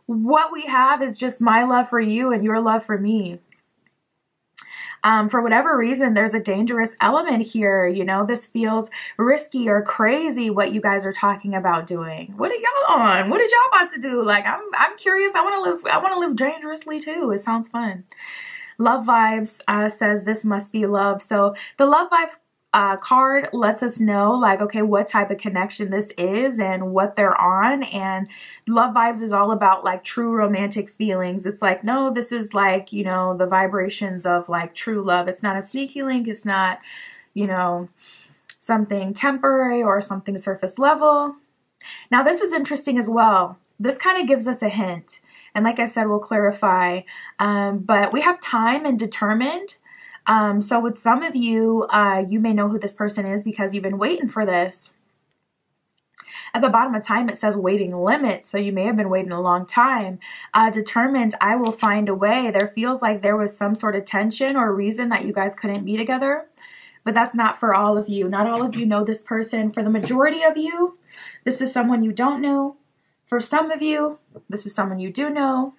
what we have is just my love for you and your love for me. For whatever reason, there's a dangerous element here. You know, this feels risky or crazy, what you guys are talking about doing. What are y'all on? What are y'all about to do? Like, I'm curious. I want to live dangerously too. It sounds fun. Love Vibes says this must be love. So the Love Vibe card lets us know, like, okay, what type of connection this is and what they're on. And Love Vibes is all about like true romantic feelings. It's like, no, this is like, you know, the vibrations of like true love. It's not a sneaky link. It's not, you know, something temporary or something surface level. Now, this is interesting as well. This kind of gives us a hint. And like I said, we'll clarify. But we have time and determined. So with some of you, you may know who this person is because you've been waiting for this. At the bottom of time, it says waiting limit. So you may have been waiting a long time. Determined, I will find a way. There feels like there was some sort of tension or reason that you guys couldn't be together. But that's not for all of you. Not all of you know this person. For the majority of you, this is someone you don't know. For some of you, this is someone you do know.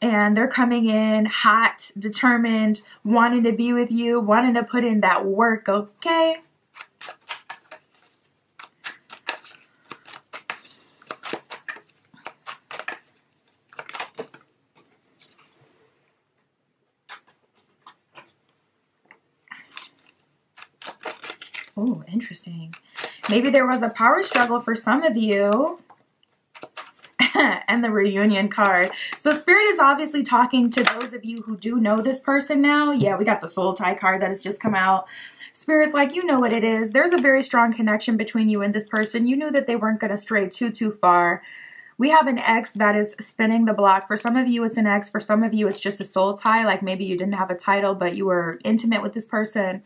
And they're coming in hot, determined, wanting to be with you, wanting to put in that work, okay? Oh, interesting. Maybe there was a power struggle for some of you. And the reunion card. So Spirit is obviously talking to those of you who do know this person now. Yeah, we got the soul tie card that has just come out. Spirit's like, you know what it is. There's a very strong connection between you and this person. You knew that they weren't going to stray too far. We have an ex that is spinning the block. For some of you, it's an ex. For some of you, it's just a soul tie. Like maybe you didn't have a title, but you were intimate with this person.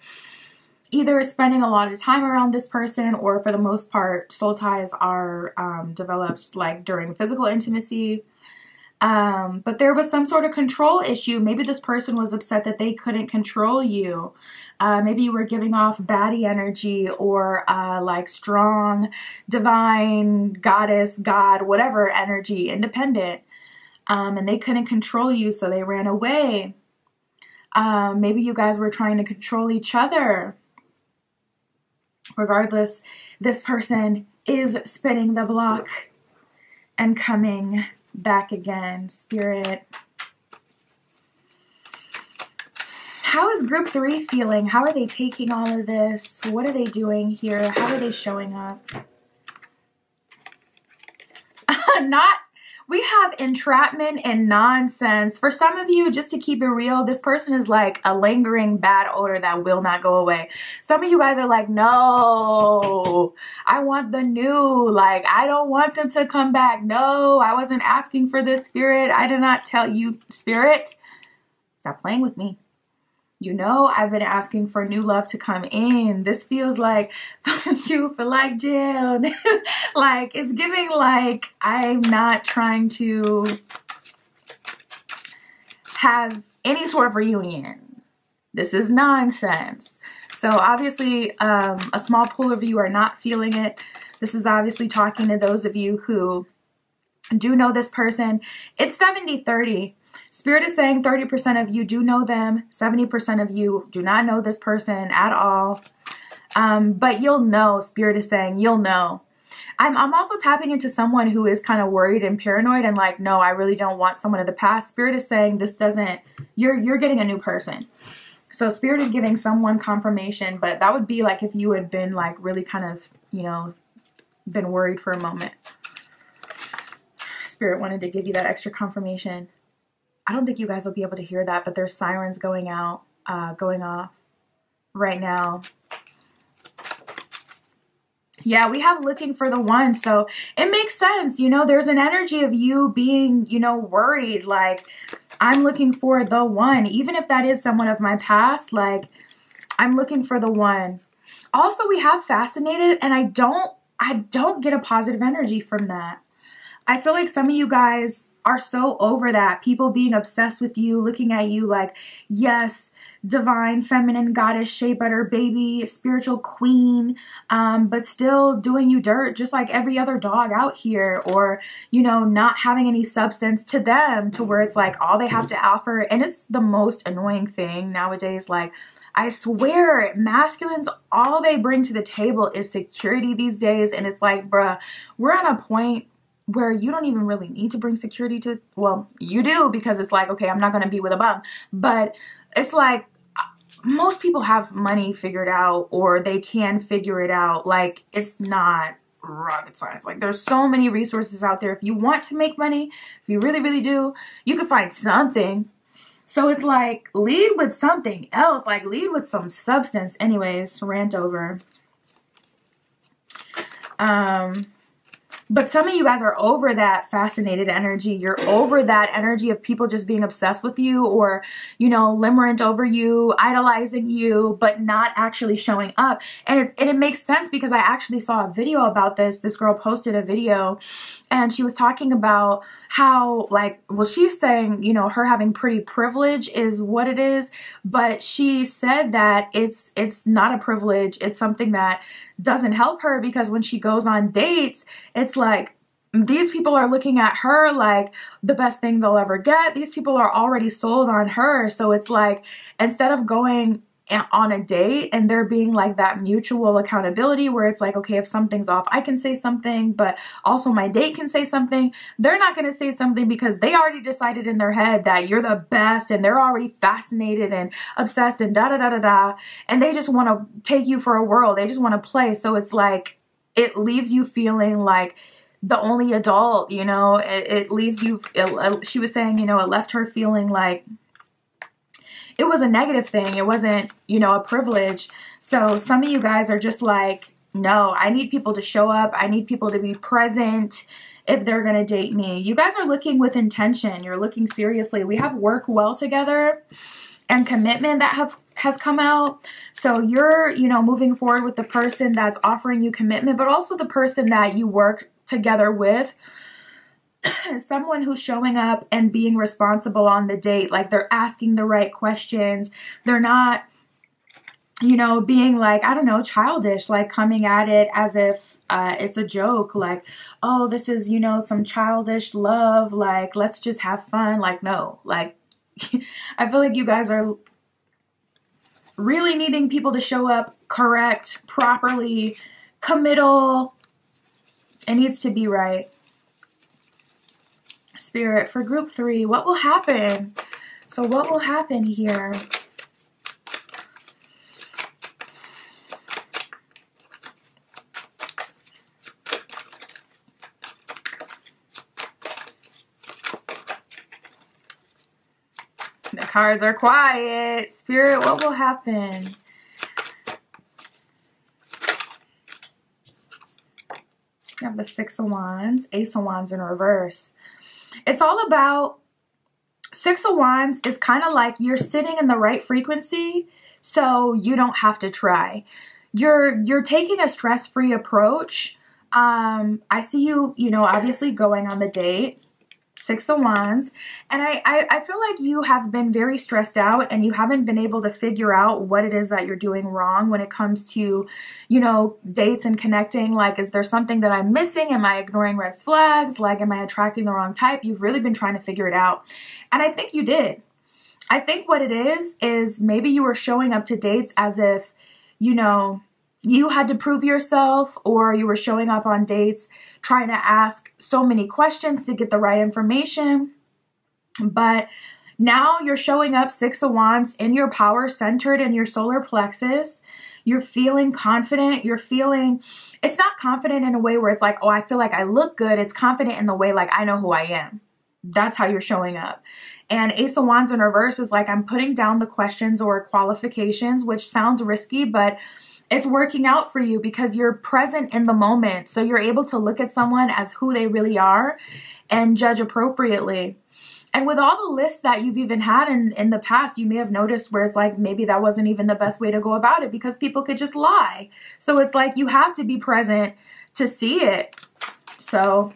Either spending a lot of time around this person, or for the most part, soul ties are developed like during physical intimacy. But there was some sort of control issue. Maybe this person was upset that they couldn't control you. Maybe you were giving off baddie energy, or like strong, divine, goddess, God, whatever energy, independent. And they couldn't control you, so they ran away. Maybe you guys were trying to control each other. Regardless, this person is spinning the block and coming back again. Spirit. How is group 3 feeling? How are they taking all of this? What are they doing here? How are they showing up? We have entrapment and nonsense. For some of you, just to keep it real, this person is like a lingering bad odor that will not go away. Some of you guys are like, no, I want the new. Like, I don't want them to come back. No, I wasn't asking for this, Spirit. I did not tell you, Spirit. Stop playing with me. You know, I've been asking for new love to come in. This feels like you feel like jail. Like, it's giving like I'm not trying to have any sort of reunion. This is nonsense. So obviously, a small pool of you are not feeling it. This is obviously talking to those of you who do know this person. It's 70-30. Spirit is saying 30% of you do know them. 70% of you do not know this person at all. But you'll know. Spirit is saying you'll know. I'm also tapping into someone who is kind of worried and paranoid and like, no, I really don't want someone of the past. Spirit is saying this doesn't, you're getting a new person. So Spirit is giving someone confirmation, but that would be like if you had been like really kind of, you know, been worried for a moment. Spirit wanted to give you that extra confirmation. I don't think you guys will be able to hear that, but there's sirens going off right now. Yeah, we have looking for the one. So it makes sense. You know, there's an energy of you being, you know, worried. Like, I'm looking for the one. Even if that is someone of my past, like, I'm looking for the one. Also, we have fascinated, and I don't get a positive energy from that. I feel like some of you guys are so over that. People being obsessed with you, looking at you like, yes, divine, feminine, goddess, shea butter, baby, spiritual queen, but still doing you dirt just like every other dog out here, or, you know, not having any substance to them, to where it's like all they have to offer. And it's the most annoying thing nowadays. Like, I swear, masculines, all they bring to the table is security these days. And it's like, bruh, we're at a point where you don't even really need to bring security to, well, you do, because it's like, okay, I'm not going to be with a bum. But it's like, most people have money figured out, or they can figure it out. Like, it's not rocket science. Like, there's so many resources out there. If you want to make money, if you really, really do, you can find something. So it's like, lead with something else. Like, lead with some substance. Anyways, rant over. But some of you guys are over that fascinated energy. You're over that energy of people just being obsessed with you, or, you know, limerent over you, idolizing you, but not actually showing up. And it makes sense, because I actually saw a video about this. This girl posted a video, and she was talking about how, like, well, she's saying, you know, her having pretty privilege is what it is, but she said that it's not a privilege. It's something that doesn't help her, because when she goes on dates, it's like, these people are looking at her like the best thing they'll ever get. These people are already sold on her. So it's like, instead of going on a date and there being like that mutual accountability where it's like, okay, if something's off, I can say something, but also my date can say something. They're not going to say something because they already decided in their head that you're the best, and they're already fascinated and obsessed and da da da da da. And they just want to take you for a whirl. They just want to play. So it's like, it leaves you feeling like the only adult, you know. It leaves you, she was saying, you know, it left her feeling like it was a negative thing. It wasn't, you know, a privilege. So some of you guys are just like, no, I need people to show up. I need people to be present if they're going to date me. You guys are looking with intention. You're looking seriously. We have work well together and commitment that has come out. So you're, you know, moving forward with the person that's offering you commitment, but also the person that you work together with. Someone who's showing up and being responsible on the date. Like, they're asking the right questions. They're not, you know, being like, I don't know, childish, like coming at it as if it's a joke. Like, oh, this is, you know, some childish love. Like, let's just have fun. Like, no, like, I feel like you guys are really needing people to show up correct, properly, committal. It needs to be right. Spirit, for group 3, what will happen? So what will happen here? The cards are quiet. Spirit, what will happen? You have the 6 of Wands, Ace of Wands in reverse. It's all about, 6 of Wands is kind of like you're sitting in the right frequency, so you don't have to try. You're taking a stress-free approach. I see you, you know, obviously going on the date. 6 of Wands. And I feel like you have been very stressed out, and you haven't been able to figure out what it is that you're doing wrong when it comes to, you know, dates and connecting. Like, is there something that I'm missing? Am I ignoring red flags? Like, am I attracting the wrong type? You've really been trying to figure it out. And I think you did. I think what it is maybe you were showing up to dates as if, you know, you had to prove yourself, or you were showing up on dates trying to ask so many questions to get the right information. But now you're showing up 6 of Wands in your power, centered in your solar plexus. You're feeling confident. You're feeling, it's not confident in a way where it's like, oh, I feel like I look good. It's confident in the way like, I know who I am. That's how you're showing up. And Ace of Wands in reverse is like, I'm putting down the questions or qualifications, which sounds risky, but it's working out for you because you're present in the moment. So you're able to look at someone as who they really are and judge appropriately. And with all the lists that you've even had in the past, you may have noticed where it's like, maybe that wasn't even the best way to go about it because people could just lie. So it's like, you have to be present to see it. So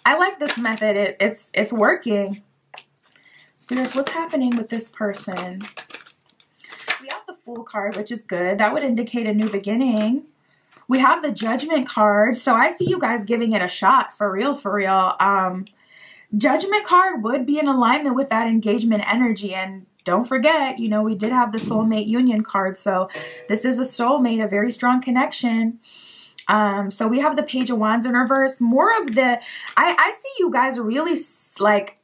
I like this method. It's working. Spirits, what's happening with this person? We have the Fool card, which is good. That would indicate a new beginning. We have the Judgment card. So I see you guys giving it a shot, for real, for real. Judgment card would be in alignment with that engagement energy. And don't forget, you know, we did have the Soulmate Union card. So this is a soulmate, a very strong connection. So we have the Page of Wands in reverse. More of the, I see you guys really like,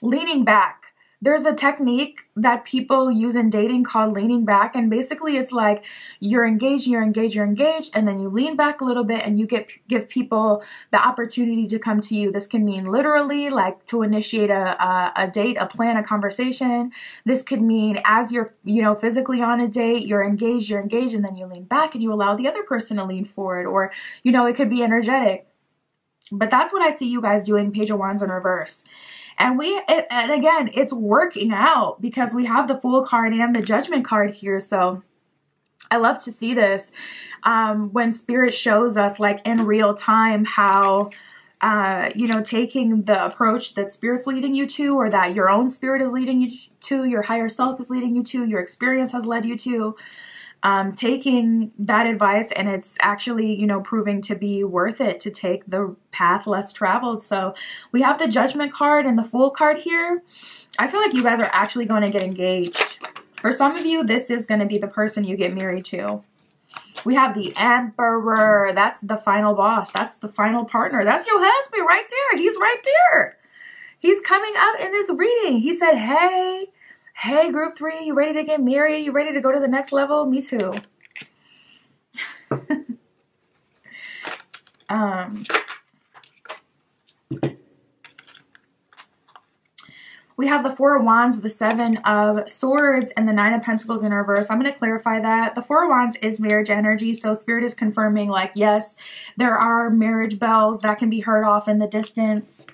leaning back. There's a technique that people use in dating called leaning back. And basically it's like you're engaged, and then you lean back a little bit and you give people the opportunity to come to you. This can mean literally like to initiate a date, a plan, a conversation. This could mean as you're, you know, physically on a date, you're engaged, and then you lean back and you allow the other person to lean forward, or, you know, it could be energetic. But that's what I see you guys doing, Page of Wands in reverse. And and again, it's working out because we have the Fool card and the Judgment card here. So I love to see this when Spirit shows us like in real time how, you know, taking the approach that Spirit's leading you to, or that your own spirit is leading you to, your higher self is leading you to, your experience has led you to, taking that advice, and it's actually, you know, proving to be worth it to take the path less traveled. So we have the Judgment card and the Fool card here. I feel like you guys are actually going to get engaged. For some of you, this is going to be the person you get married to. We have the Emperor. That's the final boss. That's the final partner. That's your husband right there. He's right there. He's coming up in this reading. He said, hey, group 3, you ready to get married? You ready to go to the next level? Me too. We have the Four of Wands, the Seven of Swords, and the Nine of Pentacles in reverse. I'm going to clarify that. The Four of Wands is marriage energy. So Spirit is confirming like, yes, there are marriage bells that can be heard off in the distance.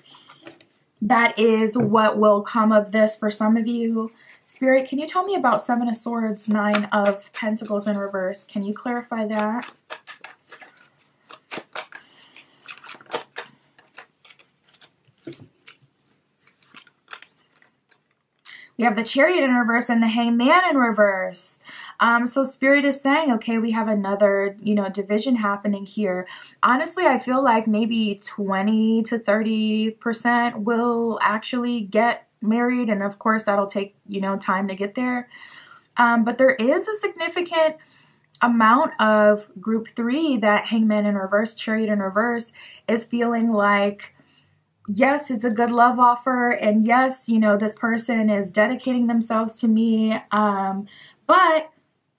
That is what will come of this for some of you. Spirit, can you tell me about Seven of Swords, Nine of Pentacles in reverse? Can you clarify that? We have the Chariot in reverse and the Hangman in reverse. So Spirit is saying, okay, we have another, you know, division happening here. Honestly, I feel like maybe 20 to 30% will actually get married. And of course, that'll take, you know, time to get there. But there is a significant amount of group 3 that Hangman in reverse, Chariot in reverse is feeling like, yes, it's a good love offer. And yes, you know, this person is dedicating themselves to me. But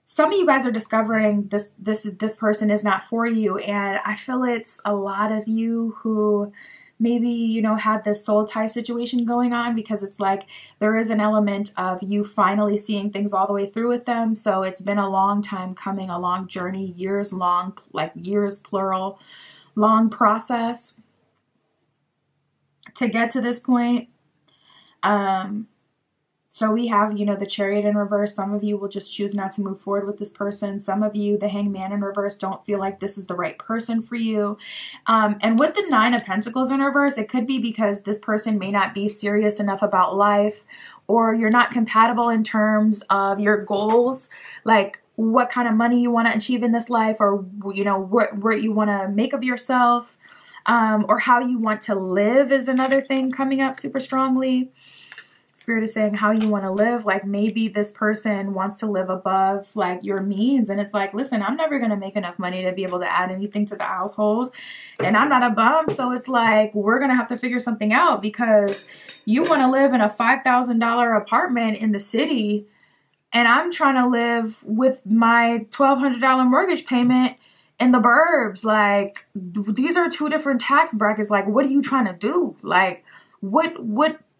some of you guys are discovering this person is not for you. And I feel it's a lot of you who maybe, you know, had this soul tie situation going on, because it's like there is an element of you finally seeing things all the way through with them. So it's been a long time coming, a long journey, years long, like years plural, long process to get to this point. So we have, you know, the Chariot in reverse. Some of you will just choose not to move forward with this person. Some of you, the Hangman in reverse, don't feel like this is the right person for you. And with the Nine of Pentacles in reverse, it could be because this person may not be serious enough about life, or you're not compatible in terms of your goals, like what kind of money you want to achieve in this life, or, you know, what you want to make of yourself, or how you want to live is another thing coming up super strongly. Spirit is saying how you want to live. Like maybe this person wants to live above like your means. And it's like, listen, I'm never going to make enough money to be able to add anything to the household. And I'm not a bum. So it's like, we're going to have to figure something out, because you want to live in a $5,000 apartment in the city. And I'm trying to live with my $1,200 mortgage payment in the burbs. Like, these are two different tax brackets. Like, what are you trying to do? Like, what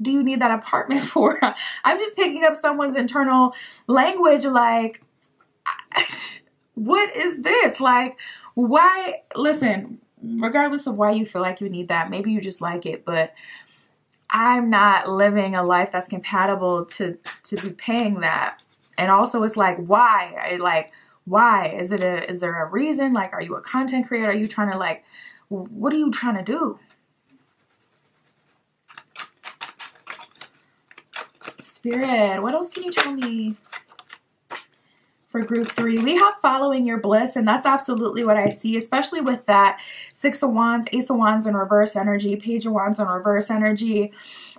do you need that apartment for? I'm just picking up someone's internal language. Like, what is this? Like, why? Listen, regardless of why you feel like you need that, maybe you just like it, but I'm not living a life that's compatible to be paying that. And also, it's like, why? Why? Is there a reason? Like, are you a content creator? Are you trying to, like, what are you trying to do? Spirit, what else can you tell me for group 3? We have following your bliss, and that's absolutely what I see, especially with that 6 of Wands, Ace of Wands in reverse energy, Page of Wands in reverse energy.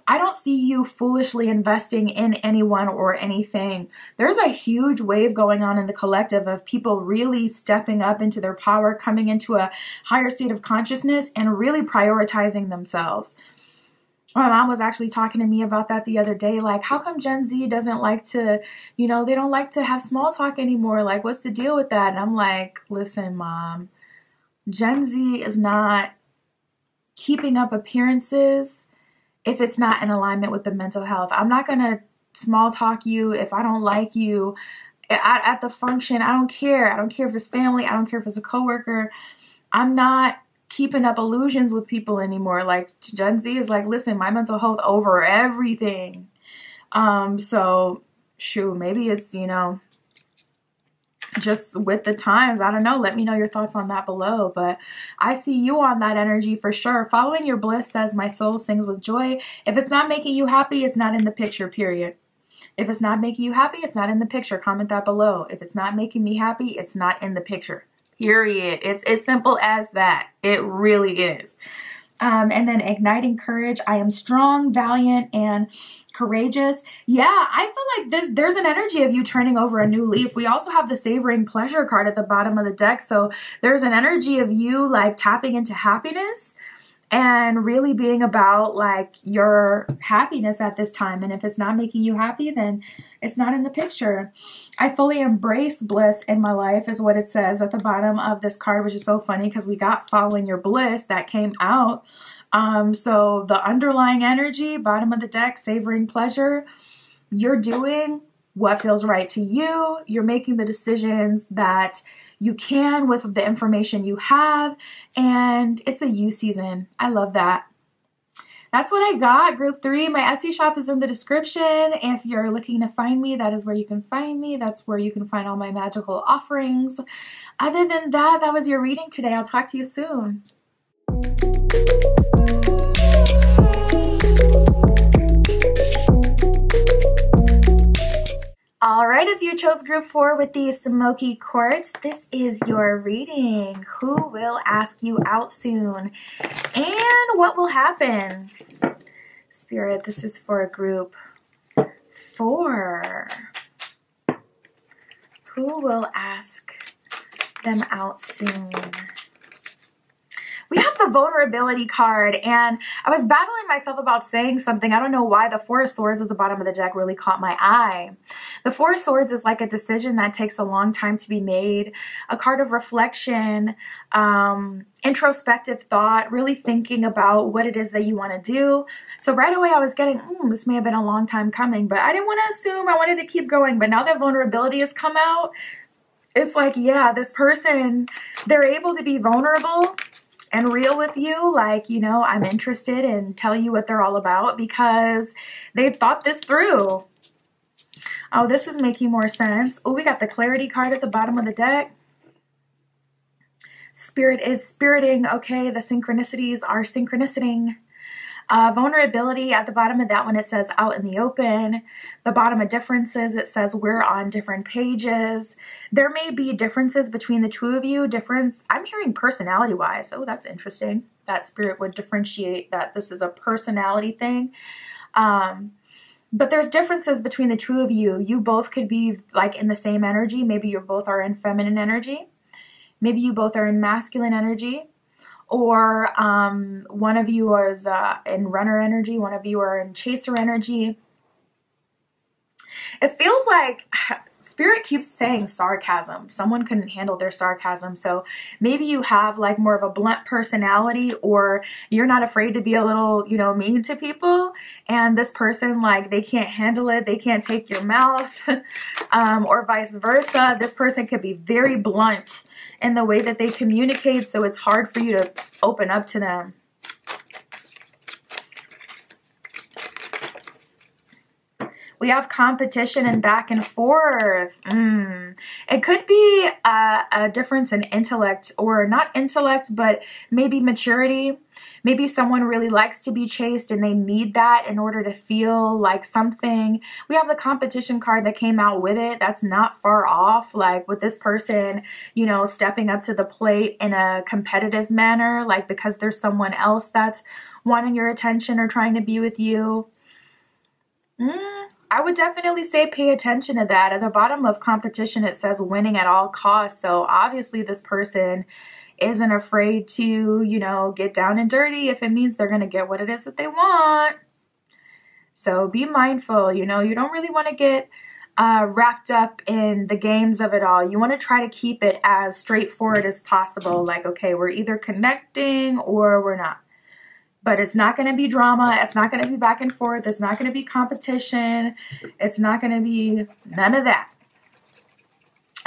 I don't see you foolishly investing in anyone or anything. There's a huge wave going on in the collective of people really stepping up into their power, coming into a higher state of consciousness, and really prioritizing themselves. My mom was actually talking to me about that the other day. Like, how come Gen Z doesn't like to, they don't like to have small talk anymore? Like, what's the deal with that? And I'm like, listen, Mom, Gen Z is not keeping up appearances if it's not in alignment with the mental health. I'm not going to small talk you if I don't like you at the function. I don't care. I don't care if it's family. I don't care if it's a coworker. I'm not keeping up illusions with people anymore. Like, Gen Z is like, listen, my mental health over everything. So shoot, maybe it's, just with the times. I don't know. Let me know your thoughts on that below. But I see you on that energy for sure. Following your bliss says, my soul sings with joy. If it's not making you happy, it's not in the picture, period. If it's not making you happy, it's not in the picture. Comment that below. If it's not making me happy, it's not in the picture. Period. It's as simple as that. It really is. And then igniting courage. I am strong, valiant, and courageous. Yeah, I feel like there's an energy of you turning over a new leaf. We also have the savoring pleasure card at the bottom of the deck. So there's an energy of you like tapping into happiness and really being about like your happiness at this time. And if it's not making you happy, then it's not in the picture. I fully embrace bliss in my life is what it says at the bottom of this card, which is so funny because we got following your bliss that came out. So the underlying energy, bottom of the deck, savoring pleasure, you're doing what feels right to you. You're making the decisions that you can with the information you have, and it's a you season. I love that. That's what I got, group 3. My Etsy shop is in the description. If you're looking to find me, that is where you can find me. That's where you can find all my magical offerings. Other than that, that was your reading today. I'll talk to you soon. All right, if you chose group 4 with the smoky quartz, this is your reading. Who will ask you out soon? And what will happen? Spirit, this is for group 4. Who will ask them out soon? We have the vulnerability card, and I was battling myself about saying something. I don't know why the 4 of Swords at the bottom of the deck really caught my eye. The 4 of Swords is like a decision that takes a long time to be made, a card of reflection, introspective thought, really thinking about what it is that you want to do. So right away I was getting, this may have been a long time coming, but I didn't want to assume. I wanted to keep going. But now that vulnerability has come out, it's like, yeah, this person, they're able to be vulnerable and real with you, like, I'm interested in telling you what they're all about because they've thought this through. Oh, this is making more sense. Oh, we got the clarity card at the bottom of the deck. Spirit is spiriting. Okay, the synchronicities are synchroniciting. Vulnerability at the bottom of that one, it says out in the open. The bottom of differences, it says we're on different pages. There may be differences between the two of you. I'm hearing personality wise. Oh, that's interesting. That Spirit would differentiate that this is a personality thing. But there's differences between the two of you. You both could be like in the same energy. Maybe you both are in feminine energy. Maybe you both are in masculine energy. Or one of you is in runner energy, one of you are in chaser energy. It feels like Spirit keeps saying sarcasm. Someone couldn't handle their sarcasm. So maybe you have like more of a blunt personality, or you're not afraid to be a little, you know, mean to people. And this person, like, they can't handle it. They can't take your mouth, or vice versa. This person could be very blunt in the way that they communicate. So it's hard for you to open up to them. We have competition and back and forth. It could be a difference in intellect, or not intellect, but maybe maturity. Maybe someone really likes to be chased and they need that in order to feel like something. We have the competition card that came out with it. That's not far off. Like with this person, you know, stepping up to the plate in a competitive manner, like because there's someone else that's wanting your attention or trying to be with you. I would definitely say pay attention to that. At the bottom of competition, it says winning at all costs. So obviously this person isn't afraid to, you know, get down and dirty if it means they're going to get what it is that they want. So be mindful. You know, you don't really want to get wrapped up in the games of it all. You want to try to keep it as straightforward as possible. Like, okay, we're either connecting or we're not. But it's not going to be drama. It's not going to be back and forth. It's not going to be competition. It's not going to be none of that.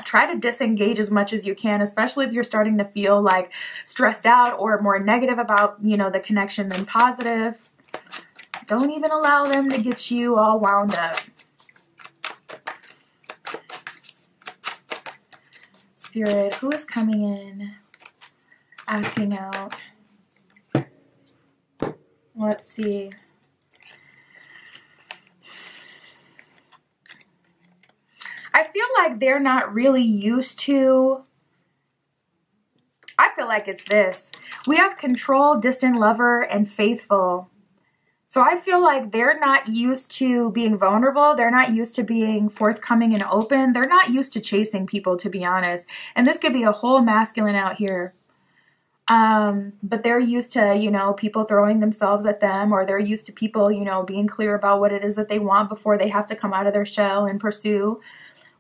Try to disengage as much as you can, especially if you're starting to feel like stressed out or more negative about, you know, the connection than positive. Don't even allow them to get you all wound up. Spirit, who is coming in, asking out? Let's see. I feel like they're not really used to, I feel like it's this. We have control, distant lover, and faithful. So I feel like they're not used to being vulnerable. They're not used to being forthcoming and open. They're not used to chasing people, to be honest. And this could be a whole masculine out here. But they're used to, you know, people throwing themselves at them, or they're used to people, you know, being clear about what it is that they want before they have to come out of their shell and pursue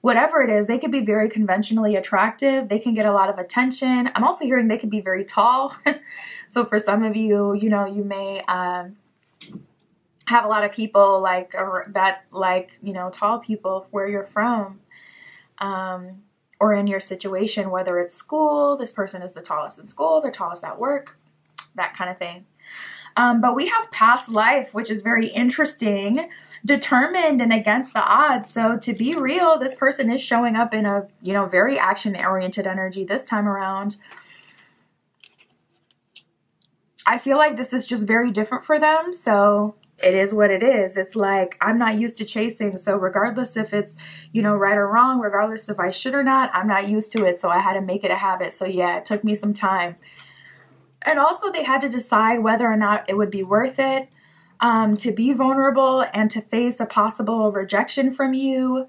whatever it is. They could be very conventionally attractive. They can get a lot of attention. I'm also hearing they could be very tall. So for some of you, you know, you may, have a lot of people like that, like, you know, tall people where you're from, or in your situation, whether it's school, this person is the tallest in school, they're tallest at work, that kind of thing. But we have past life, which is very interesting, determined and against the odds. So to be real, this person is showing up in a, you know, very action-oriented energy this time around. I feel like this is just very different for them. So it is what it is. It's like, I'm not used to chasing. So regardless if it's, you know, right or wrong, regardless if I should or not, I'm not used to it. So I had to make it a habit. So yeah, it took me some time. And also they had to decide whether or not it would be worth it to be vulnerable and to face a possible rejection from you.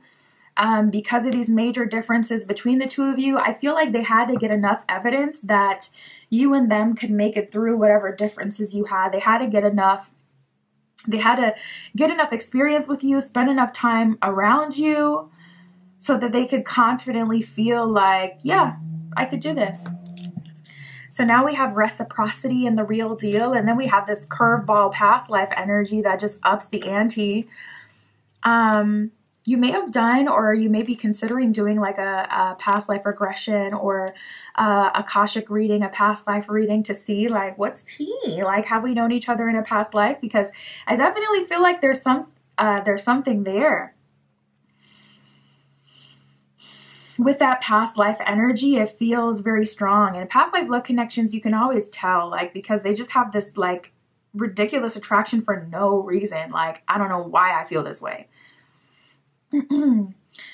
Because of these major differences between the two of you, I feel like they had to get enough evidence that you and them could make it through whatever differences you had. They had to get enough experience with you, spend enough time around you so that they could confidently feel like, yeah, I could do this. So now we have reciprocity and the real deal. And then we have this curveball past life energy that just ups the ante. You may have done, or you may be considering doing like a past life regression or a Akashic reading, a past life reading to see like what's tea, like have we known each other in a past life? Because I definitely feel like there's something there. With that past life energy, it feels very strong. And past life love connections, you can always tell, like, because they just have this like ridiculous attraction for no reason. Like, I don't know why I feel this way.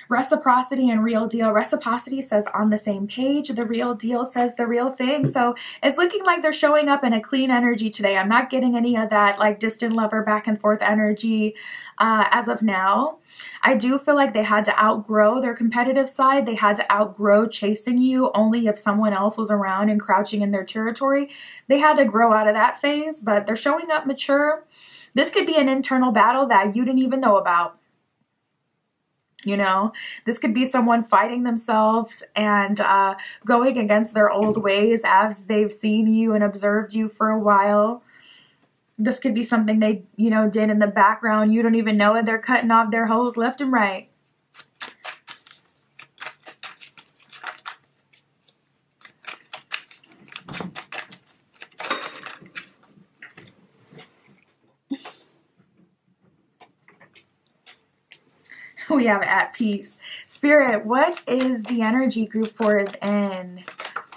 Reciprocity and real deal. Reciprocity says on the same page. The real deal says the real thing. So it's looking like they're showing up in a clean energy today. I'm not getting any of that like distant lover back and forth energy as of now. I do feel like they had to outgrow their competitive side. They had to outgrow chasing you only if someone else was around and crouching in their territory. They had to grow out of that phase, but they're showing up mature. This could be an internal battle that you didn't even know about. You know, this could be someone fighting themselves and going against their old ways as they've seen you and observed you for a while. This could be something they, you know, did in the background. You don't even know it. They're cutting off their hoes left and right. We have at peace. Spirit, what is the energy group 4 is in?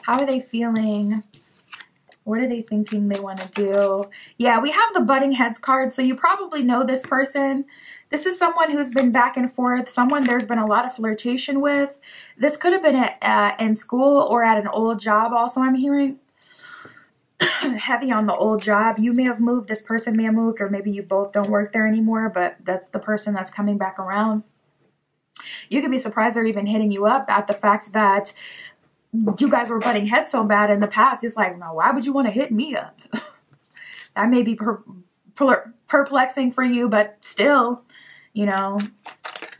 How are they feeling? What are they thinking they want to do? Yeah, we have the butting heads card, so you probably know this person. This is someone who's been back and forth, someone there's been a lot of flirtation with. This could have been in school or at an old job also, I'm hearing. Heavy on the old job. You may have moved, this person may have moved, or maybe you both don't work there anymore, but that's the person that's coming back around. You could be surprised they're even hitting you up at the fact that you guys were butting heads so bad in the past. It's like, no, why would you want to hit me up? That may be perplexing for you, but still, you know,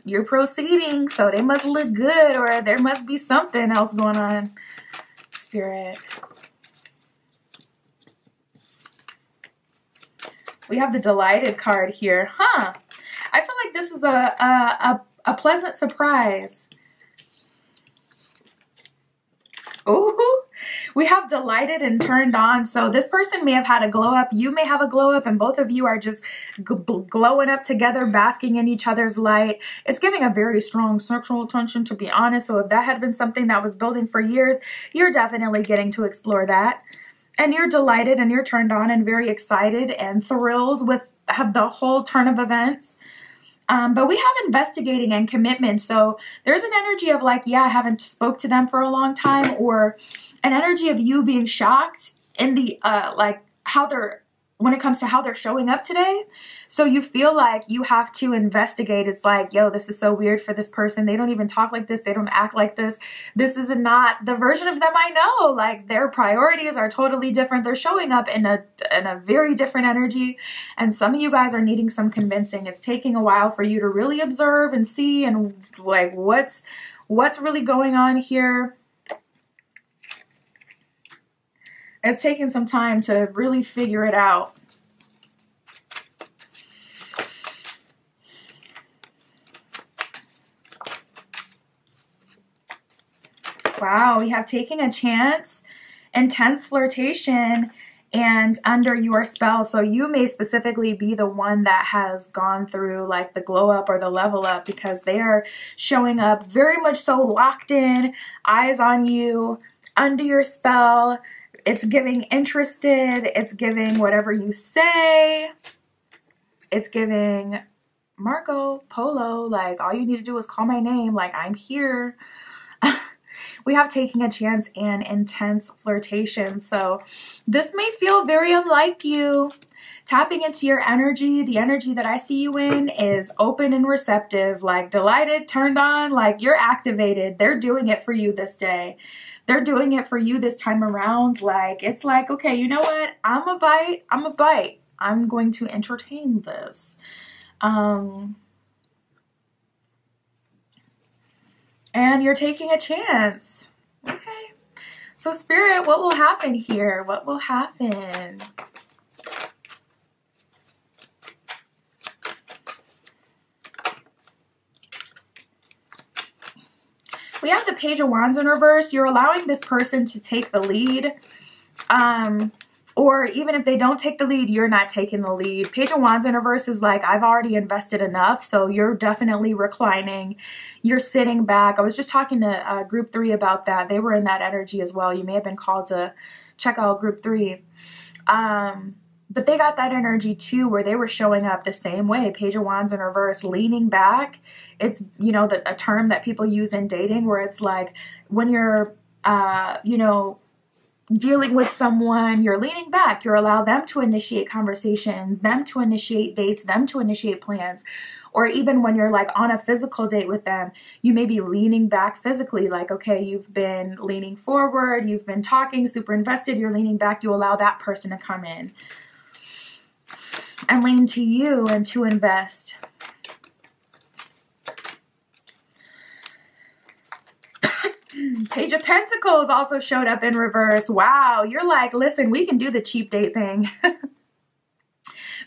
you're proceeding, so they must look good, or there must be something else going on. Spirit. We have the delighted card here. Huh. I feel like this is a pleasant surprise. Ooh, we have delighted and turned on. So this person may have had a glow up. You may have a glow up, and both of you are just glowing up together, basking in each other's light. It's giving a very strong sexual tension, to be honest. So if that had been something that was building for years, you're definitely getting to explore that. And you're delighted and you're turned on and very excited and thrilled with the whole turn of events. But we have investigating and commitment. So there's an energy of like, yeah, I haven't spoke to them for a long time, or an energy of you being shocked in the, like how they're, when it comes to how they're showing up today. So you feel like you have to investigate. It's like, yo, this is so weird for this person. They don't even talk like this. They don't act like this. This is not the version of them I know. Like their priorities are totally different. They're showing up in a very different energy. And some of you guys are needing some convincing. It's taking a while for you to really observe and see and like what's really going on here. It's taken some time to really figure it out. Wow, we have taking a chance, intense flirtation, and under your spell. So you may specifically be the one that has gone through like the glow up or the level up, because they are showing up very much so locked in, eyes on you, under your spell. It's giving interested. It's giving whatever you say. It's giving Marco Polo. Like all you need to do is call my name. Like I'm here. We have taking a chance and intense flirtation. So this may feel very unlike you. Tapping into your energy, the energy that I see you in is open and receptive, like delighted, turned on, like you're activated. They're doing it for you this day. They're doing it for you this time around. Like, it's like, okay, you know what? I'm a bite. I'm going to entertain this. And you're taking a chance. Okay. So Spirit, what will happen here? What will happen? We have the Page of Wands in reverse. You're allowing this person to take the lead. Or even if they don't take the lead, you're not taking the lead. Page of Wands in reverse is like, I've already invested enough. So you're definitely reclining. You're sitting back. I was just talking to group 3 about that. They were in that energy as well. You may have been called to check out group 3. But they got that energy too, where they were showing up the same way. Page of Wands in reverse, leaning back. It's, you know, a term that people use in dating, where it's like when you're, you know, dealing with someone, you're leaning back. You allow them to initiate conversation, them to initiate dates, them to initiate plans. Or even when you're like on a physical date with them, you may be leaning back physically. Like, okay, you've been leaning forward, you've been talking, super invested, you're leaning back. You allow that person to come in and lean to you and to invest. Page of Pentacles also showed up in reverse. Wow, you're like, listen, we can do the cheap date thing.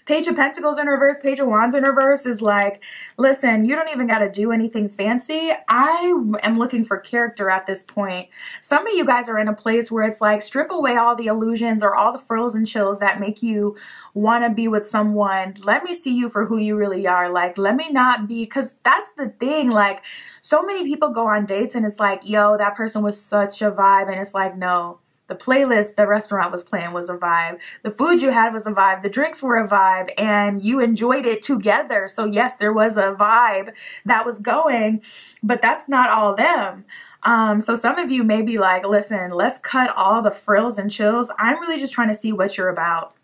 Page of Pentacles in reverse, Page of Wands in reverse is like, listen, you don't even got to do anything fancy. I am looking for character at this point. Some of you guys are in a place where it's like, strip away all the illusions or all the frills and chills that make you want to be with someone. Let me see you for who you really are. Like, let me not be, because that's the thing. Like, so many people go on dates and it's like, yo, that person was such a vibe. And it's like, no. The playlist the restaurant was playing was a vibe. The food you had was a vibe. The drinks were a vibe. And you enjoyed it together. So yes, there was a vibe that was going. But that's not all them. So some of you may be like, listen, let's cut all the frills and chills. I'm really just trying to see what you're about.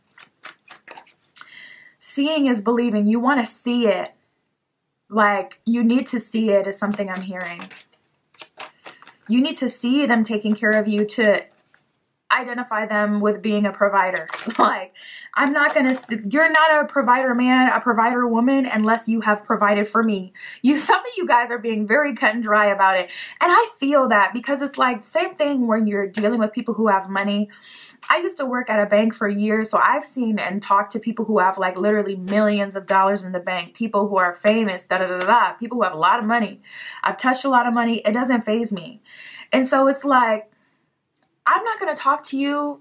Seeing is believing. You want to see it. Like, you need to see it is something I'm hearing. You need to see them taking care of you to identify them with being a provider. Like, I'm not gonna, you're not a provider man, a provider woman, unless you have provided for me. Some of you guys are being very cut and dry about it. And I feel that because it's like, same thing when you're dealing with people who have money. I used to work at a bank for years, so I've seen and talked to people who have like literally millions of dollars in the bank, people who are famous, people who have a lot of money. I've touched a lot of money. It doesn't faze me. And so it's like, I'm not going to talk to you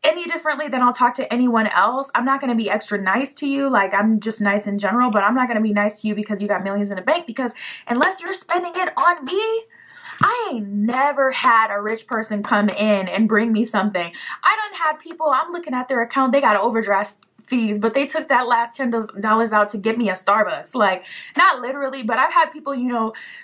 any differently than I'll talk to anyone else. I'm not going to be extra nice to you. Like, I'm just nice in general, but I'm not going to be nice to you because you got millions in the bank, because unless you're spending it on me, I ain't never had a rich person come in and bring me something. I done had people, I'm looking at their account, they got overdraft fees, but they took that last $10 out to get me a Starbucks. Like, not literally, but I've had people, you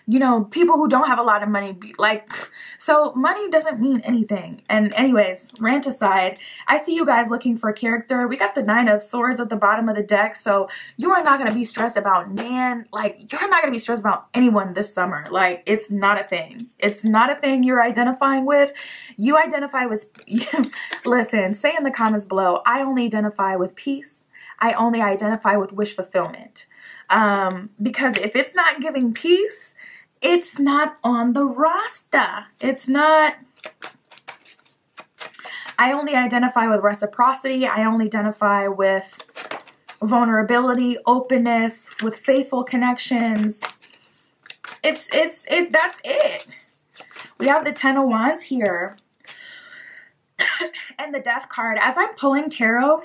know, people who don't have a lot of money, like, so money doesn't mean anything. And anyways, rant aside, I see you guys looking for character. We got the 9 of Swords at the bottom of the deck, so you are not going to be stressed about you're not going to be stressed about anyone this summer. Like, it's not a thing. It's not a thing you're identifying with. You identify with, listen, say in the comments below, I only identify with peace. I only identify with wish fulfillment. Because if it's not giving peace, it's not on the roster. It's not. I only identify with reciprocity. I only identify with vulnerability, openness, with faithful connections. That's it. We have the 10 of Wands here. And the Death card. As I'm pulling tarot,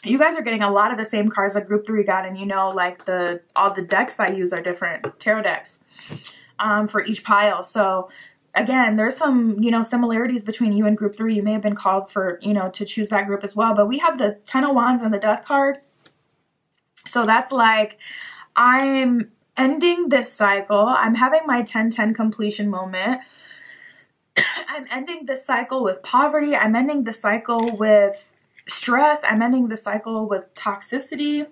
you guys are getting a lot of the same cards that group 3 got, and you know, like all the decks I use are different tarot decks for each pile. So again, there's some, you know, similarities between you and group 3. You may have been called for, you know, to choose that group as well. But we have the 10 of Wands and the Death card. So that's like, I'm ending this cycle. I'm having my 10-10 completion moment. I'm ending this cycle with poverty. I'm ending the cycle with stress. I'm ending the cycle with toxicity.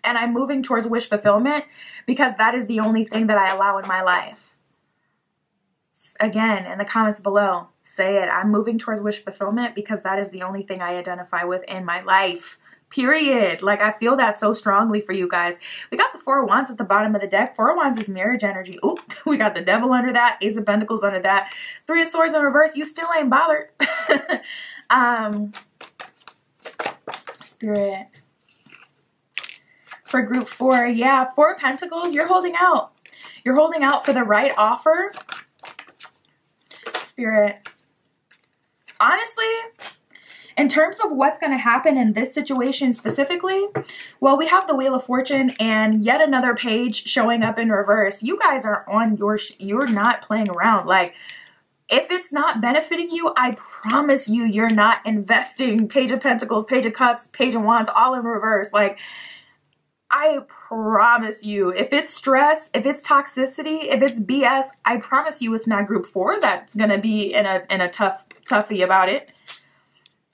And I'm moving towards wish fulfillment because that is the only thing that I allow in my life. Again, in the comments below, say it. I'm moving towards wish fulfillment because that is the only thing I identify with in my life. Period. Like, I feel that so strongly for you guys. We got the 4 of Wands at the bottom of the deck. 4 of Wands is marriage energy. Oop, we got the Devil under that. Ace of Pentacles under that. 3 of Swords in reverse. You still ain't bothered. Spirit. For group 4, yeah, 4 of Pentacles. You're holding out. You're holding out for the right offer. Spirit. Honestly, in terms of what's going to happen in this situation specifically, well, we have the Wheel of Fortune and yet another page showing up in reverse. You guys are on you're not playing around. Like, if it's not benefiting you, I promise you, you're not investing. Page of Pentacles, Page of Cups, Page of Wands, all in reverse. Like, I promise you, if it's stress, if it's toxicity, if it's BS, I promise you it's not group 4 that's going to be in a toughie about it.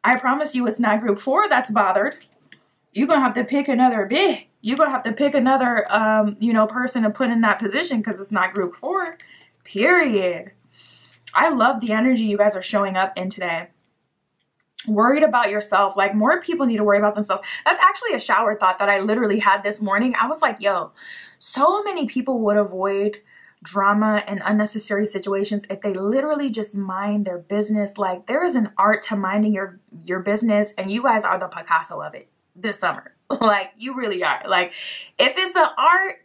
I promise you it's not group 4 that's bothered. You're going to have to pick another you're going to have to pick another, you know, person to put in that position because it's not group 4. Period. I love the energy you guys are showing up in today. Worried about yourself. Like, more people need to worry about themselves. That's actually a shower thought that I literally had this morning. I was like, yo, so many people would avoid drama and unnecessary situations if they literally just mind their business. Like, there is an art to minding your business, and you guys are the Picasso of it this summer. Like, you really are. Like, if it's an art,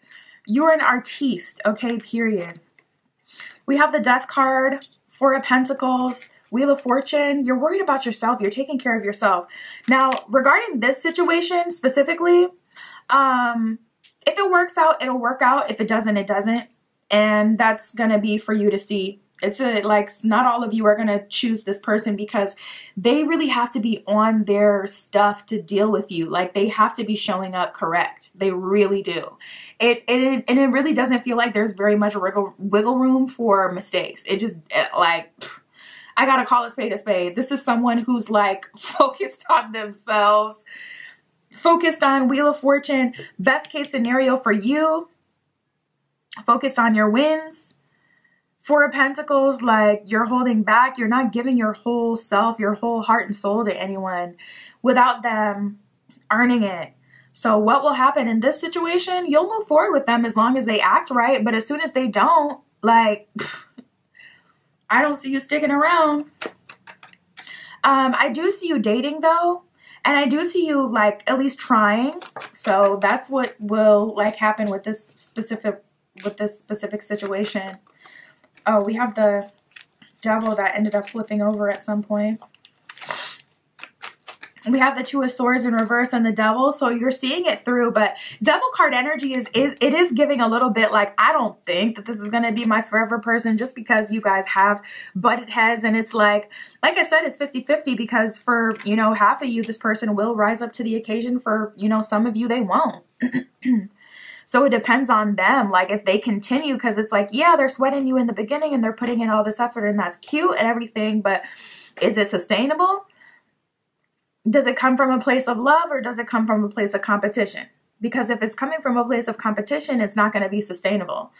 you're an artiste, okay, period. We have the Death card, Four of Pentacles, Wheel of Fortune. You're worried about yourself. You're taking care of yourself. Now, regarding this situation specifically, if it works out, it'll work out. If it doesn't, it doesn't. And that's going to be for you to see. It's like, not all of you are going to choose this person because they really have to be on their stuff to deal with you. Like, they have to be showing up correct. They really do. And it really doesn't feel like there's very much wiggle room for mistakes. It just, like, I got to call a spade a spade. This is someone who's like focused on themselves, focused on Wheel of Fortune, best case scenario for you, focused on your wins. Four of Pentacles, like, you're holding back. You're not giving your whole self, your whole heart and soul to anyone without them earning it. So what will happen in this situation? You'll move forward with them as long as they act right. But as soon as they don't, like, I don't see you sticking around. I do see you dating though. And I do see you, like, at least trying. So that's what will, like, happen with this specific situation. Oh, we have the Devil that ended up flipping over at some point. We have the Two of Swords in reverse and the Devil. So you're seeing it through, but Devil card energy is giving a little bit like, I don't think that this is going to be my forever person, just because you guys have butted heads. And it's like I said, it's 50-50 because for, you know, half of you, this person will rise up to the occasion. For, you know, some of you, they won't. So it depends on them, like, if they continue, because it's like, yeah, they're sweating you in the beginning and they're putting in all this effort and that's cute and everything, but is it sustainable? Does it come from a place of love or does it come from a place of competition? Because if it's coming from a place of competition, it's not going to be sustainable.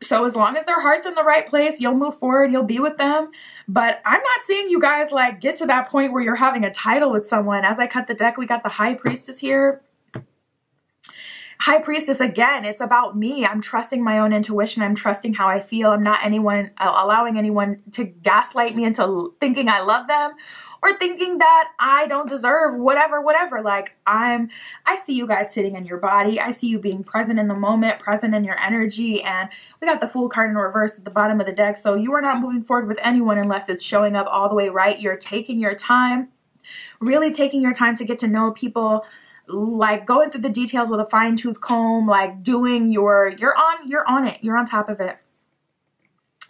So as long as their heart's in the right place, you'll move forward, you'll be with them. But I'm not seeing you guys, like, get to that point where you're having a title with someone. As I cut the deck, we got the High Priestess here. High Priestess, again, it's about me. I'm trusting my own intuition. I'm trusting how I feel. I'm not allowing anyone to gaslight me into thinking I love them or thinking that I don't deserve whatever. Like, I see you guys sitting in your body. I see you being present in the moment, present in your energy. And we got the Fool card in reverse at the bottom of the deck. So you are not moving forward with anyone unless it's showing up all the way right. You're taking your time, really taking your time to get to know people, like going through the details with a fine-tooth comb, like doing you're on it. You're on top of it.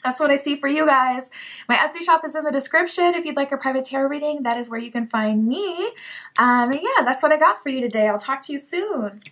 That's what I see for you guys. My Etsy shop is in the description. If you'd like a private tarot reading, that is where you can find me. Yeah, that's what I got for you today. I'll talk to you soon.